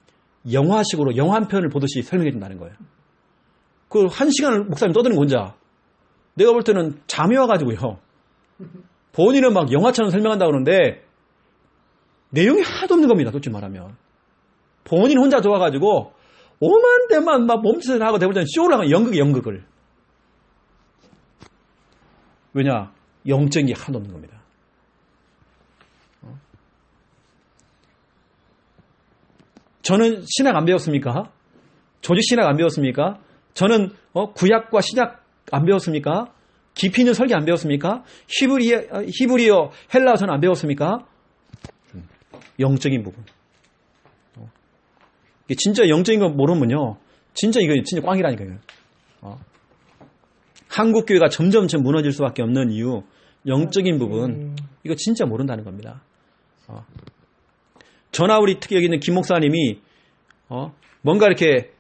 영화식으로 영화 한 편을 보듯이 설명해 준다는 거예요. 그 한 시간을 목사님 떠드는 거 혼자. 내가 볼 때는 잠이 와가지고요. 본인은 막 영화처럼 설명한다고 그러는데 내용이 하나도 없는 겁니다. 솔직히 말하면. 본인 혼자 좋아가지고 오만 대만 막 몸짓을 하고 대부분 쇼를 하면 연극을. 왜냐? 영적인 게 하나도 없는 겁니다. 저는 신학 안 배웠습니까? 조직 신학 안 배웠습니까? 저는 구약과 신약 안 배웠습니까? 깊이 있는 설계 안 배웠습니까? 히브리어 헬라어서는 안 배웠습니까? 영적인 부분. 진짜 영적인 거 모르면요. 진짜 이거 진짜 꽝이라니까요. 한국 교회가 점점 무너질 수밖에 없는 이유, 영적인 부분. 이거 진짜 모른다는 겁니다. 저나 우리 특히 여기 있는 김 목사님이 뭔가 이렇게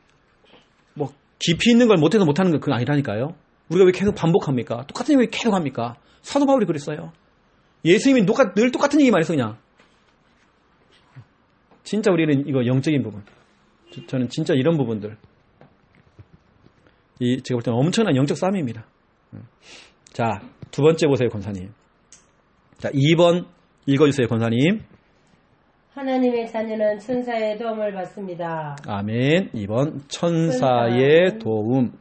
뭐 깊이 있는 걸 못해서 못하는 건 그건 아니라니까요. 우리가 왜 계속 반복합니까? 똑같은 얘기 왜 계속 합니까? 사도 바울이 그랬어요. 예수님이 늘 똑같은 얘기만 해서 그냥. 진짜 우리는 이거 영적인 부분. 저는 진짜 이런 부분들. 제가 볼 때는 엄청난 영적 싸움입니다. 자, 두 번째 보세요, 권사님. 자, 2번 읽어주세요, 권사님. 하나님의 자녀는 천사의 도움을 받습니다. 아멘. 2번 천사의 도움.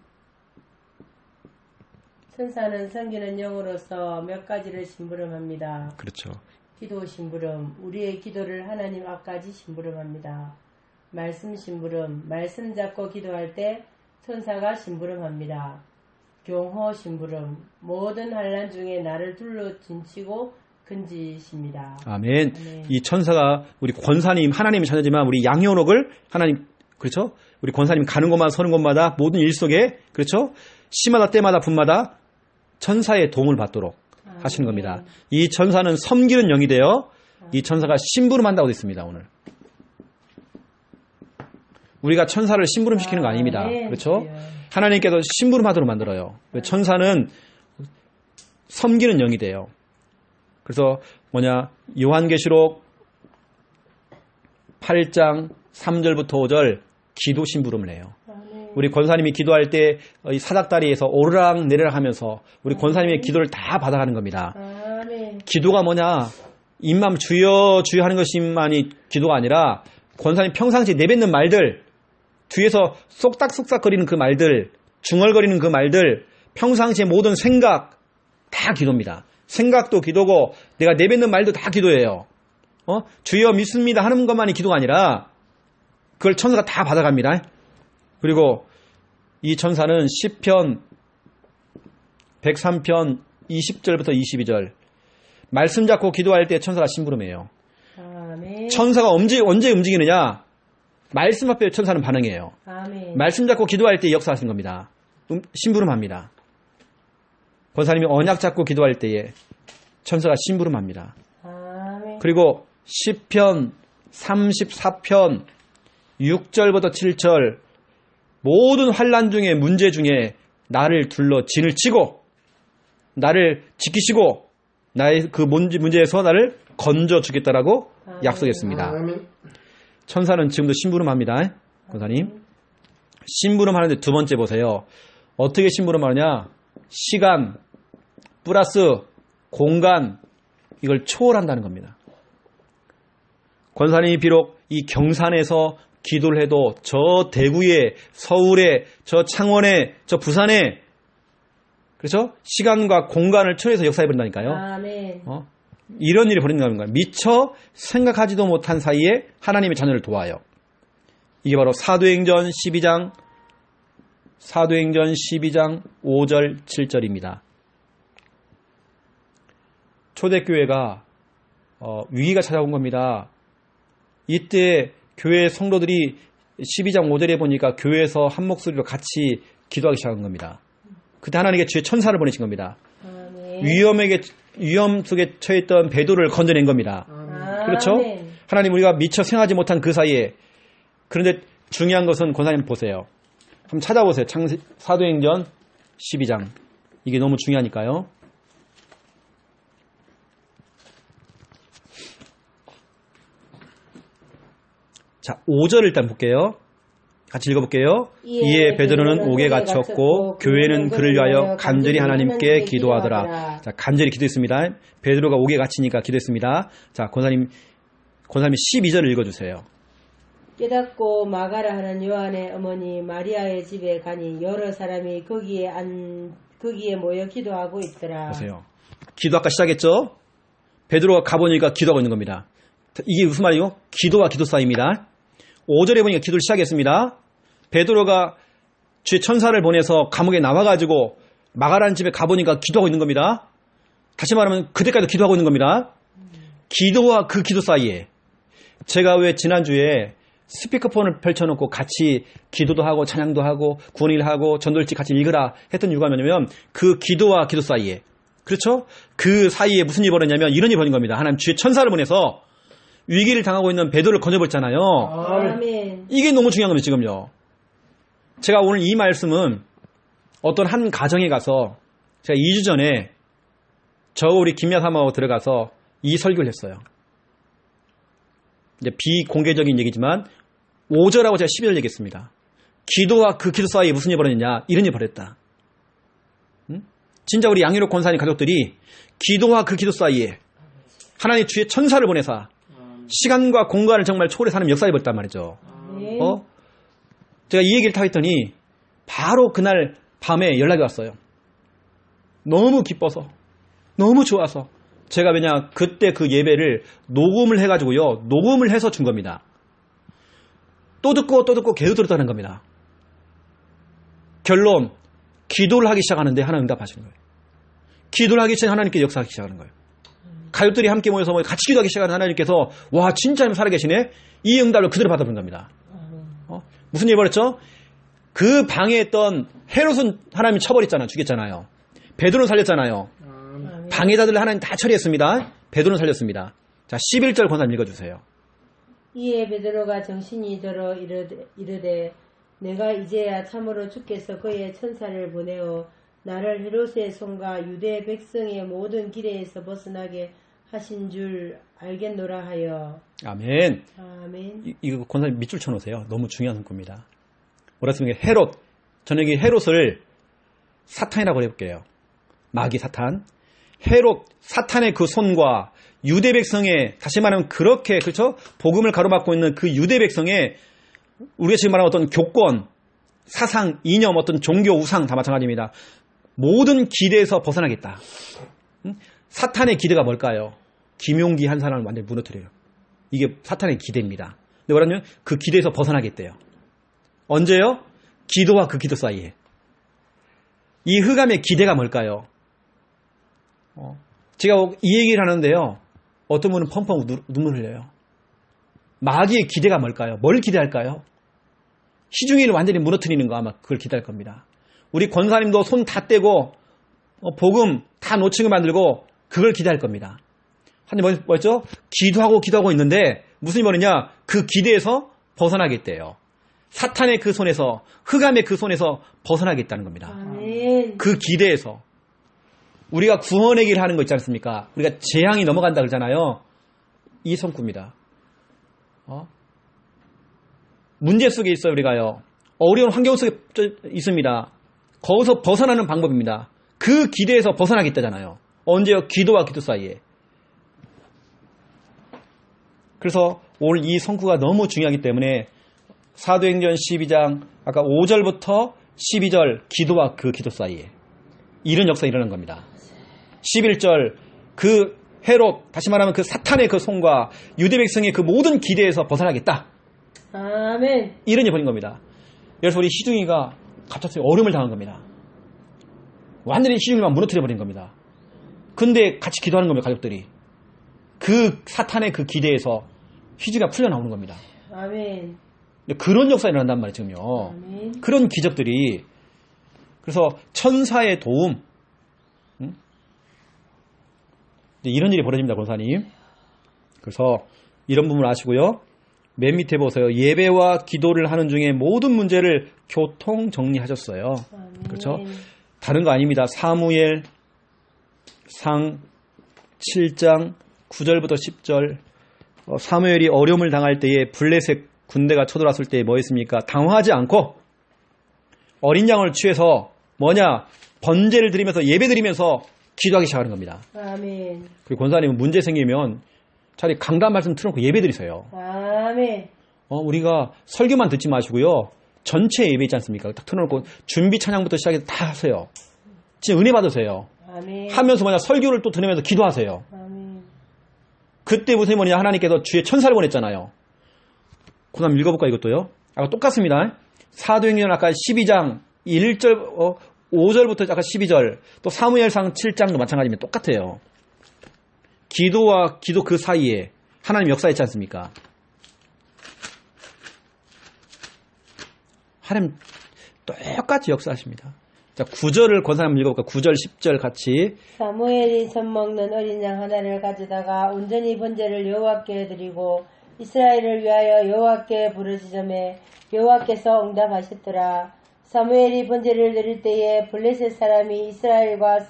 천사는 섬기는 영으로서 몇 가지를 심부름합니다. 그렇죠. 기도 심부름, 우리의 기도를 하나님 앞까지 심부름합니다. 말씀 심부름, 말씀 잡고 기도할 때 천사가 심부름합니다. 경호 심부름, 모든 환난 중에 나를 둘러 진치고 근지십니다. 아멘. 이 천사가 우리 권사님, 하나님의 자녀지만 우리 양현옥을 하나님, 그렇죠? 우리 권사님 가는 곳마다 서는 곳마다 모든 일 속에, 그렇죠? 시마다 때마다 분마다 천사의 도움을 받도록 하시는 겁니다. 이 천사는 섬기는 영이 되어 이 천사가 심부름한다고 되어 있습니다, 오늘. 우리가 천사를 심부름시키는 거 아닙니다. 그렇죠? 하나님께서 심부름하도록 만들어요. 천사는 섬기는 영이 돼요. 그래서 요한계시록 8장 3절부터 5절 기도 심부름을 해요. 우리 권사님이 기도할 때 사닥다리에서 오르락 내리락 하면서 우리 권사님의 기도를 다 받아가는 겁니다. 기도가 입만 주여 주여 하는 것만이 기도가 아니라 권사님 평상시 내뱉는 말들, 뒤에서 쏙닥쏙닥거리는 그 말들, 중얼거리는 그 말들, 평상시의 모든 생각 다 기도입니다. 생각도 기도고 내가 내뱉는 말도 다 기도예요. 주여 믿습니다 하는 것만이 기도가 아니라 그걸 천사가 다 받아갑니다. 그리고 이 천사는 시편 103편 20절부터 22절 말씀 잡고 기도할 때 천사가 심부름해요. 아멘. 천사가 언제 움직이느냐? 말씀 앞에 천사는 반응해요. 아멘. 말씀 잡고 기도할 때 역사하시는 겁니다. 심부름합니다. 권사님이 언약 잡고 기도할 때에 천사가 심부름합니다. 아멘. 그리고 시편 34편 6절부터 7절 모든 환난 중에 문제 중에 나를 둘러 진을 치고 나를 지키시고 나의 그 문제에서 나를 건져 주겠다라고 약속했습니다. 천사는 지금도 심부름합니다. 권사님. 심부름하는데 두 번째 보세요. 어떻게 심부름하느냐? 시간 플러스 공간 이걸 초월한다는 겁니다. 권사님이 비록 이 경산에서 기도를 해도 저 대구에, 서울에, 저 창원에, 저 부산에, 그렇죠? 시간과 공간을 초래해서 역사해 버린다니까요. 아멘. 이런 일이 벌어진다는 거예요. 미처 생각하지도 못한 사이에 하나님의 자녀를 도와요. 이게 바로 사도행전 12장 5절 7절입니다. 초대교회가 위기가 찾아온 겁니다. 이때 교회 성도들이 12장 5절에 보니까 교회에서 한 목소리로 같이 기도하기 시작한 겁니다. 그때 하나님께 주의 천사를 보내신 겁니다. 아멘. 위험 속에 처했던 베드로를 건져낸 겁니다. 그렇죠? 아멘. 하나님, 우리가 미처 생각하지 못한 그 사이에, 그런데 중요한 것은 권사님 보세요. 한번 찾아보세요. 사도행전 12장. 이게 너무 중요하니까요. 자, 5절을 일단 볼게요. 같이 읽어볼게요. 이에 베드로는 옥에 갇혔고 교회는 그를 위하여 간절히 하나님께 기도하더라. 자, 간절히 기도했습니다. 베드로가 옥에 갇히니까 기도했습니다. 자, 권사님이 12절을 읽어주세요. 깨닫고 마가라 하는 요한의 어머니 마리아의 집에 가니 여러 사람이 거기에 모여 기도하고 있더라. 보세요. 기도 아까 시작했죠? 베드로가 가보니까 기도하고 있는 겁니다. 이게 무슨 말이에요? 기도와 기도 사이입니다. 5절에 보니까 기도를 시작했습니다. 베드로가 주의 천사를 보내서 감옥에 나와가지고 마가라는 집에 가보니까 기도하고 있는 겁니다. 다시 말하면 그때까지도 기도하고 있는 겁니다. 기도와 그 기도 사이에, 제가 왜 지난주에 스피커폰을 펼쳐놓고 같이 기도도 하고 찬양도 하고 구원일 하고 전도일지 같이 읽으라 했던 이유가 뭐냐면 그 기도와 기도 사이에, 그렇죠? 그 사이에 무슨 일이 벌어졌냐면 이런 일이 벌어진 겁니다. 하나님 주의 천사를 보내서 위기를 당하고 있는 베드로를 건져버렸잖아요. 아멘. 이게 너무 중요한 겁니다. 지금요. 제가 오늘 이 말씀은 어떤 한 가정에 가서 제가 2주 전에 우리 김야사모하고 들어가서 이 설교를 했어요. 이제 비공개적인 얘기지만 5절하고 제가 12절 얘기했습니다. 기도와 그 기도 사이에 무슨 일이 벌어졌냐? 이런 일이 벌어졌다. 진짜 우리 양희록 권사님 가족들이 기도와 그 기도 사이에 하나님 주의 천사를 보내사 시간과 공간을 정말 초월해 사는 역사에 벌었단 말이죠. 제가 이 얘기를 다 했더니 바로 그날 밤에 연락이 왔어요. 너무 기뻐서, 너무 좋아서. 제가 왜냐, 그때 그 예배를 녹음을 해가지고요, 녹음을 해서 준 겁니다. 또 듣고 계속 들었다는 겁니다. 결론, 기도를 하기 시작하는데 하나님 응답하시는 거예요. 기도를 하기 시작하면 하나님께 역사하기 시작하는 거예요. 가족들이 함께 모여서 같이 기도하기 시작하는 하나님께서 와, 진짜 하나님 살아계시네? 이 응답을 그대로 받아보는 겁니다. 무슨 일 벌였죠? 그 방에 있던 헤롯은 하나님이 쳐버렸잖아요. 죽였잖아요. 베드로는 살렸잖아요. 방해자들을 하나님 다 처리했습니다. 베드로는 살렸습니다. 자, 11절 권사님 읽어주세요. 이에 베드로가 정신이 들어 이르되 내가 이제야 참으로 주께서 그의 천사를 보내어 나를 헤롯의 손과 유대 백성의 모든 기대에서 벗어나게 하신 줄 알겠노라 하여. 아멘. 아멘. 이거 권사님 밑줄 쳐놓으세요. 너무 중요한 겁니다. 뭐라 했습니까? 헤롯. 저는 여기 헤롯을 사탄이라고 해볼게요. 마귀 사탄. 헤롯, 사탄의 그 손과 유대 백성의, 다시 말하면 그렇게, 그렇죠? 복음을 가로막고 있는 그 유대 백성의, 우리가 지금 말하는 어떤 교권, 사상, 이념, 어떤 종교 우상 다 마찬가지입니다. 모든 기대에서 벗어나겠다. 사탄의 기대가 뭘까요? 김용기 한 사람을 완전히 무너뜨려요. 이게 사탄의 기대입니다. 근데 뭐라면 그 기대에서 벗어나겠대요. 언제요? 기도와 그 기도 사이에. 이 흑암의 기대가 뭘까요? 제가 이 얘기를 하는데요. 어떤 분은 펑펑 눈물 흘려요. 마귀의 기대가 뭘까요? 뭘 기대할까요? 시중인을 완전히 무너뜨리는 거 아마 그걸 기대할 겁니다. 우리 권사님도 손 다 떼고 복음 다 놓치게 만들고 그걸 기대할 겁니다. 하나님 뭐였죠? 기도하고 있는데 무슨 말이냐? 그 기대에서 벗어나겠대요. 사탄의 그 손에서, 흑암의 그 손에서 벗어나겠다는 겁니다. 아멘. 그 기대에서. 우리가 구원의 길 하는 거 있지 않습니까? 우리가 재앙이 넘어간다 그러잖아요. 이 손구입니다. 문제 속에 있어요, 우리가요. 어려운 환경 속에 있습니다. 거기서 벗어나는 방법입니다. 그 기대에서 벗어나겠다잖아요. 언제요? 기도와 기도 사이에. 그래서 오늘 이 성구가 너무 중요하기 때문에 사도행전 12장 아까 5절부터 12절 기도와 그 기도 사이에 이런 역사가 일어난 겁니다. 11절 그 헤롯, 다시 말하면 그 사탄의 그 손과 유대 백성의 그 모든 기대에서 벗어나겠다. 아멘. 이런 일이 벌인 겁니다. 그래서 우리 시중이가 갑자기 어려움을 당한 겁니다. 완전히 시중이만 무너뜨려 버린 겁니다. 근데 같이 기도하는 겁니다, 가족들이. 그 사탄의 그 기대에서 희주가 풀려 나오는 겁니다. 아멘. 그런 역사가 일어난단 말이에요, 지금요. 아멘. 그런 기적들이. 그래서 천사의 도움. 이런 일이 벌어집니다, 권사님. 그래서 이런 부분을 아시고요. 맨 밑에 보세요. 예배와 기도를 하는 중에 모든 문제를 교통 정리하셨어요. 아멘. 그렇죠? 다른 거 아닙니다. 사무엘 상 7장 9절부터 10절. 사무엘이 어려움을 당할 때에 블레셋 군대가 쳐들어왔을 때 뭐 했습니까? 당황하지 않고 어린 양을 취해서 뭐냐? 번제를 드리면서 예배 드리면서 기도하기 시작하는 겁니다. 아멘. 그리고 권사님은 문제 생기면 차라리 강단 말씀 틀어놓고 예배 드리세요. 아멘. 우리가 설교만 듣지 마시고요. 전체 예배 있지 않습니까? 딱 틀어놓고 준비 찬양부터 시작해서 다 하세요. 진짜 은혜 받으세요. 아멘. 하면서 뭐냐? 설교를 또 들으면서 기도하세요. 아멘. 그때 무슨 뭐냐? 하나님께서 주의 천사를 보냈잖아요. 그 다음 읽어볼까 이것도요? 아까 똑같습니다. 사도행전 아까 12장 1절 5절부터 아까 12절 또 사무엘상 7장도 마찬가지입니다. 똑같아요. 기도와 기도 그 사이에 하나님 역사했지 않습니까? 하나님 똑같이 역사하십니다. 자, 9절을 권사님 읽어볼까? 9절 10절 같이. 사무엘이 젖먹는 어린 양 하나를 가져다가 온전히 번제를 여호와께 드리고 이스라엘을 위하여 여호와께 부르짖음에 여호와께서 응답하셨더라. 사무엘이 번제를 드릴 때에 블레셋 사람이 이스라엘과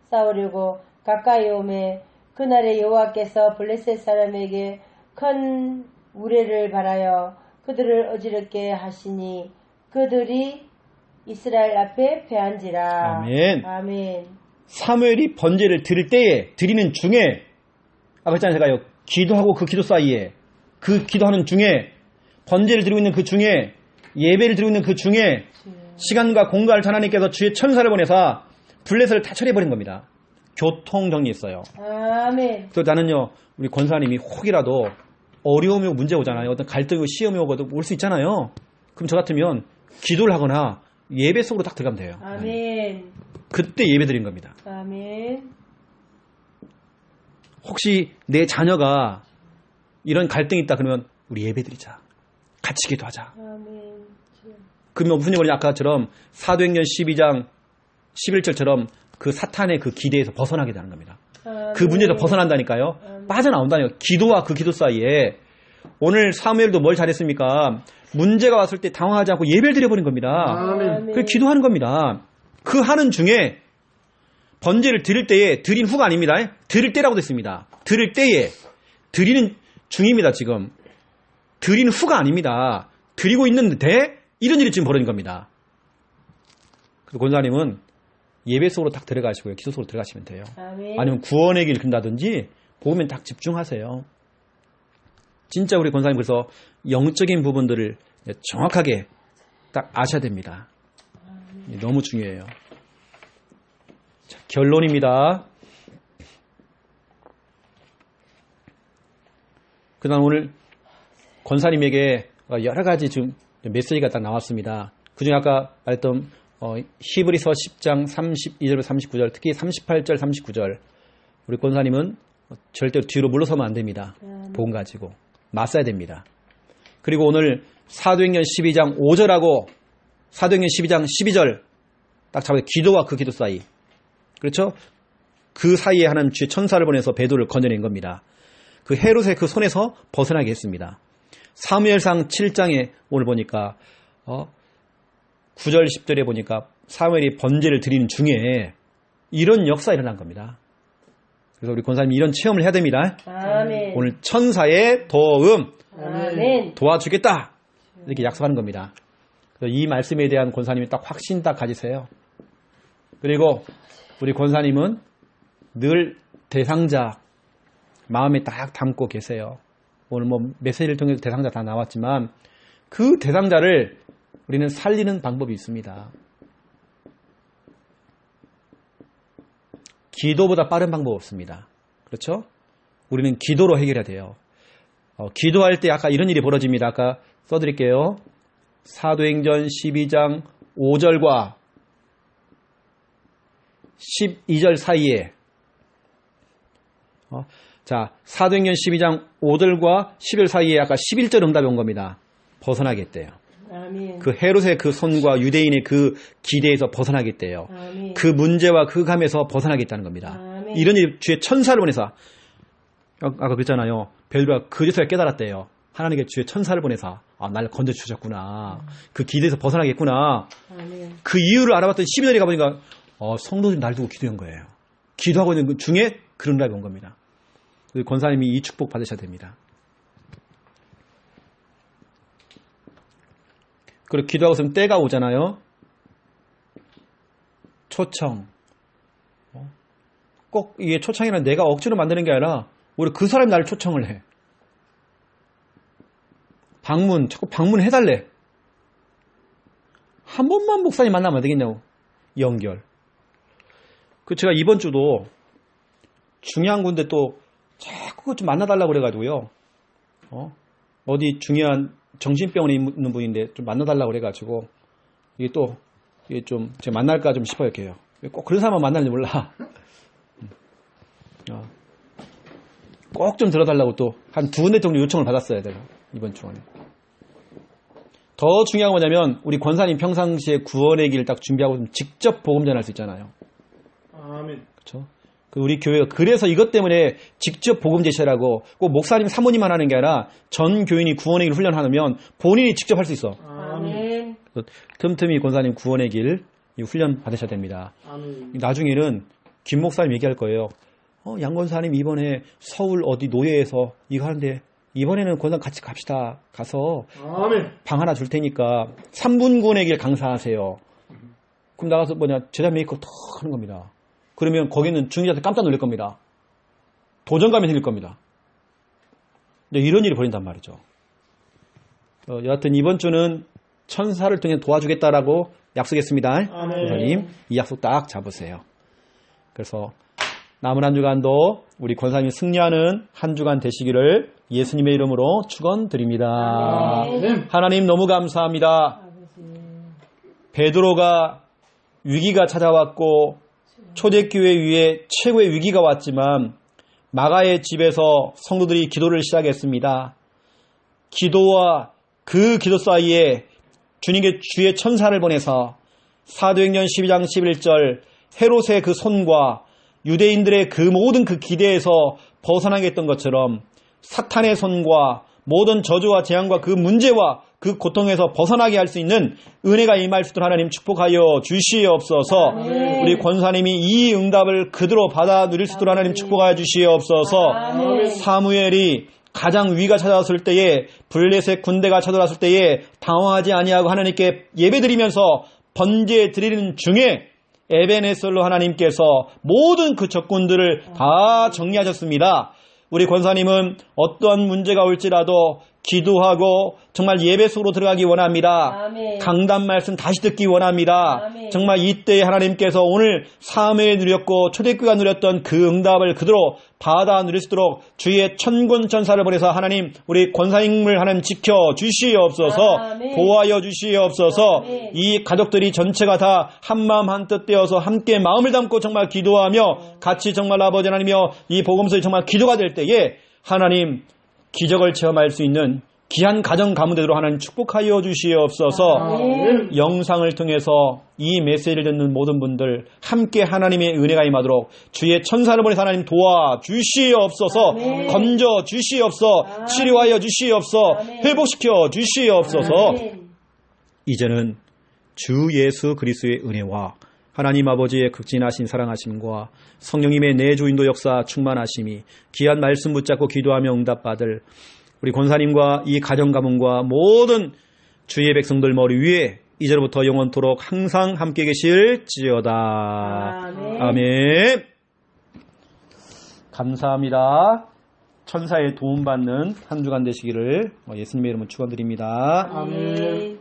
싸우려고 가까이 오매 그날에 여호와께서 블레셋 사람에게 큰 우레를 발하여 그들을 어지럽게 하시니 그들이 이스라엘 앞에 패한지라. 아멘. 아멘. 사무엘이 번제를 드릴 때에 드리는 중에 아까 했잖아요. 제가요. 기도하고 그 기도 사이에 그 기도하는 중에 번제를 드리고 있는 그 중에 예배를 드리고 있는 그 중에 시간과 공간을 하나님께서 주의 천사를 보내서 블레셋을 다 처리해버린 겁니다. 교통 정리했어요. 아멘. 또 나는요, 우리 권사님이 혹이라도 어려움이 오고 문제 오잖아요. 어떤 갈등이 오고 시험이 오고도 올 수 있잖아요. 그럼 저 같으면 기도를 하거나 예배 속으로 딱 들어가면 돼요. 아멘. 그때 예배 드린 겁니다. 아멘. 혹시 내 자녀가 이런 갈등이 있다 그러면 우리 예배 드리자. 같이 기도하자. 아멘. 그러면 무슨 얘기냐 아까처럼 사도행전 12장 11절처럼 그 사탄의 그 기대에서 벗어나게 되는 겁니다. 아멘. 그 문제에서 벗어난다니까요. 아멘. 빠져나온다니까요. 기도와 그 기도 사이에 오늘 사무엘도 뭘 잘했습니까? 문제가 왔을 때 당황하지 않고 예배를 드려버린 겁니다. 아멘. 그 기도하는 겁니다. 그 하는 중에 번제를 드릴 때에 드린 후가 아닙니다. 드릴 때라고 됐습니다. 드릴 때에 드리는 중입니다. 지금 드리는 후가 아닙니다. 드리고 있는데 이런 일이 지금 벌어진 겁니다. 그래서 권사님은 예배 속으로 딱 들어가시고요. 기도 속으로 들어가시면 돼요. 아멘. 아니면 구원의 길 든다든지 복음에 딱 집중하세요. 진짜 우리 권사님 그래서 영적인 부분들을 정확하게 딱 아셔야 됩니다. 너무 중요해요. 자, 결론입니다. 그 다음 오늘 권사님에게 여러 가지 좀 메시지가 딱 나왔습니다. 그 중에 아까 말했던 히브리서 10장 32절 39절 특히 38절 39절 우리 권사님은 절대로 뒤로 물러서면 안 됩니다. 복음 가지고 맞서야 됩니다. 그리고 오늘 사도행전 12장 5절하고 사도행전 12장 12절 딱 잡아요. 기도와 그 기도 사이. 그렇죠? 그 사이에 하나님 주의 천사를 보내서 베드로를 건져낸 겁니다. 그 헤롯의 그 손에서 벗어나게 했습니다. 사무엘상 7장에 오늘 보니까 9절 10절에 보니까 사무엘이 번제를 드리는 중에 이런 역사가 일어난 겁니다. 그래서 우리 권사님 이런 체험을 해야 됩니다. 아멘. 오늘 천사의 도움 아멘. 도와주겠다 이렇게 약속하는 겁니다. 그래서 이 말씀에 대한 권사님이 딱 확신 딱 가지세요. 그리고 우리 권사님은 늘 대상자 마음에 딱 담고 계세요. 오늘 뭐 메시지를 통해서 대상자 다 나왔지만 그 대상자를 우리는 살리는 방법이 있습니다. 기도보다 빠른 방법 없습니다. 그렇죠? 우리는 기도로 해결해야 돼요. 기도할 때 아까 이런 일이 벌어집니다. 아까 써드릴게요. 사도행전 12장 5절과 12절 사이에 자, 사도행전 12장 5절과 10절 사이에 아까 11절 응답이 온 겁니다. 벗어나겠대요. 아멘. 그 헤롯의 그 손과 유대인의 그 기대에서 벗어나겠대요. 아멘. 그 문제와 그 감에서 벗어나겠다는 겁니다. 아멘. 이런 일 주의 천사를 보내서 아까 그랬잖아요. 벨브가 그제서야 깨달았대요. 하나님께 주의 천사를 보내서 나를 건져주셨구나. 그 기대에서 벗어나겠구나. 아멘. 그 이유를 알아봤더니 12절에 가보니까 성도들이 날 두고 기도한 거예요. 기도하고 있는 그 중에 그런 날이 온 겁니다. 권사님이 이 축복 받으셔야 됩니다. 그리고 기도하고 있으면 때가 오잖아요. 초청. 꼭 이게 초청이란 내가 억지로 만드는 게 아니라 오히려 그 사람이 나를 초청을 해. 자꾸 방문해달래. 한 번만 목사님 만나면 안 되겠냐고. 연결. 제가 이번 주도 중요한 군데 또 자꾸 좀 만나달라고 그래가지고요. 어디 중요한 정신병원에 있는 분인데 좀 만나달라고 그래가지고 이게 좀 제가 만날까 좀 싶어요. 이렇게요. 꼭 그런 사람만 만날지 몰라. 꼭 좀 들어달라고 또 한 2군데 정도 요청을 받았어야 돼요. 이번 주에. 더 중요한 건 뭐냐면 우리 권사님 평상시에 구원의 길을 딱 준비하고 직접 복음 전할 수 있잖아요. 아멘. 그렇죠? 우리 교회가 그래서 이것 때문에 직접 복음 제시하라고 꼭 목사님 사모님만 하는 게 아니라 전 교인이 구원의 길 훈련하면 본인이 직접 할 수 있어. 아멘. 틈틈이 권사님 구원의 길 훈련 받으셔야 됩니다. 아멘. 나중에는 김 목사님 얘기할 거예요. 양 권사님 이번에 서울 어디 노예에서 이거 하는데 이번에는 권사 같이 갑시다. 가서 아멘. 방 하나 줄 테니까 3분 구원의 길 강사하세요. 그럼 나가서 제자 메이커 탁 하는 겁니다. 그러면 거기는 중직자들 깜짝 놀랄 겁니다. 도전감이 생길 겁니다. 이런 일이 벌어진단 말이죠. 여하튼 이번 주는 천사를 통해 도와주겠다라고 약속했습니다. 권사님, 이 약속 딱 잡으세요. 그래서 남은 한 주간도 우리 권사님이 승리하는 한 주간 되시기를 예수님의 이름으로 축원드립니다. 아멘. 하나님 너무 감사합니다. 베드로가 위기가 찾아왔고 초대교회 위에 최고의 위기가 왔지만 마가의 집에서 성도들이 기도를 시작했습니다. 기도와 그 기도 사이에 주님께 주의 천사를 보내서 사도행전 12장 11절 헤롯의 그 손과 유대인들의 그 모든 그 기대에서 벗어나게 했던 것처럼 사탄의 손과 모든 저주와 재앙과 그 문제와 그 고통에서 벗어나게 할 수 있는 은혜가 임할 수 있도록 하나님 축복하여 주시옵소서. 아멘. 우리 권사님이 이 응답을 그대로 받아 누릴 수 있도록 하나님 축복하여 주시옵소서. 아멘. 사무엘이 가장 위기가 찾아왔을 때에 블레셋 군대가 쳐들어왔을 때에 당황하지 아니하고 하나님께 예배드리면서 번제 드리는 중에 에베네셀로 하나님께서 모든 그 적군들을 다 정리하셨습니다. 우리 권사님은 어떠한 문제가 올지라도 기도하고 정말 예배 속으로 들어가기 원합니다. 아멘. 강단 말씀 다시 듣기 원합니다. 아멘. 정말 이때 하나님께서 오늘 사무엘이 누렸고 초대교회가 누렸던 그 응답을 그대로 받아 누릴 수 있도록 주의 천군 천사를 보내서 하나님 우리 권사님을 하나님 지켜 주시옵소서. 아멘. 보호하여 주시옵소서. 아멘. 이 가족들이 전체가 다 한마음 한뜻 되어서 함께 마음을 담고 정말 기도하며 같이 정말 아버지 하나님이여 이 복음서에 정말 기도가 될 때에 하나님 기적을 체험할 수 있는 귀한 가정 가문대로 하나님 축복하여 주시옵소서. 아멘. 영상을 통해서 이 메시지를 듣는 모든 분들 함께 하나님의 은혜가 임하도록 주의 천사를 보내서 하나님 도와 주시옵소서. 아멘. 건져 주시옵소서. 아멘. 치료하여 주시옵소서. 아멘. 회복시켜 주시옵소서. 아멘. 이제는 주 예수 그리스도의 은혜와 하나님 아버지의 극진하신 사랑하심과 성령님의 내주인도 역사 충만하심이 귀한 말씀 붙잡고 기도하며 응답받을 우리 권사님과 이 가정 가문과 모든 주의 백성들 머리 위에 이제로부터 영원토록 항상 함께 계실지어다. 아멘. 아멘. 감사합니다. 천사의 도움받는 한 주간 되시기를 예수님의 이름으로 축원드립니다. 아멘.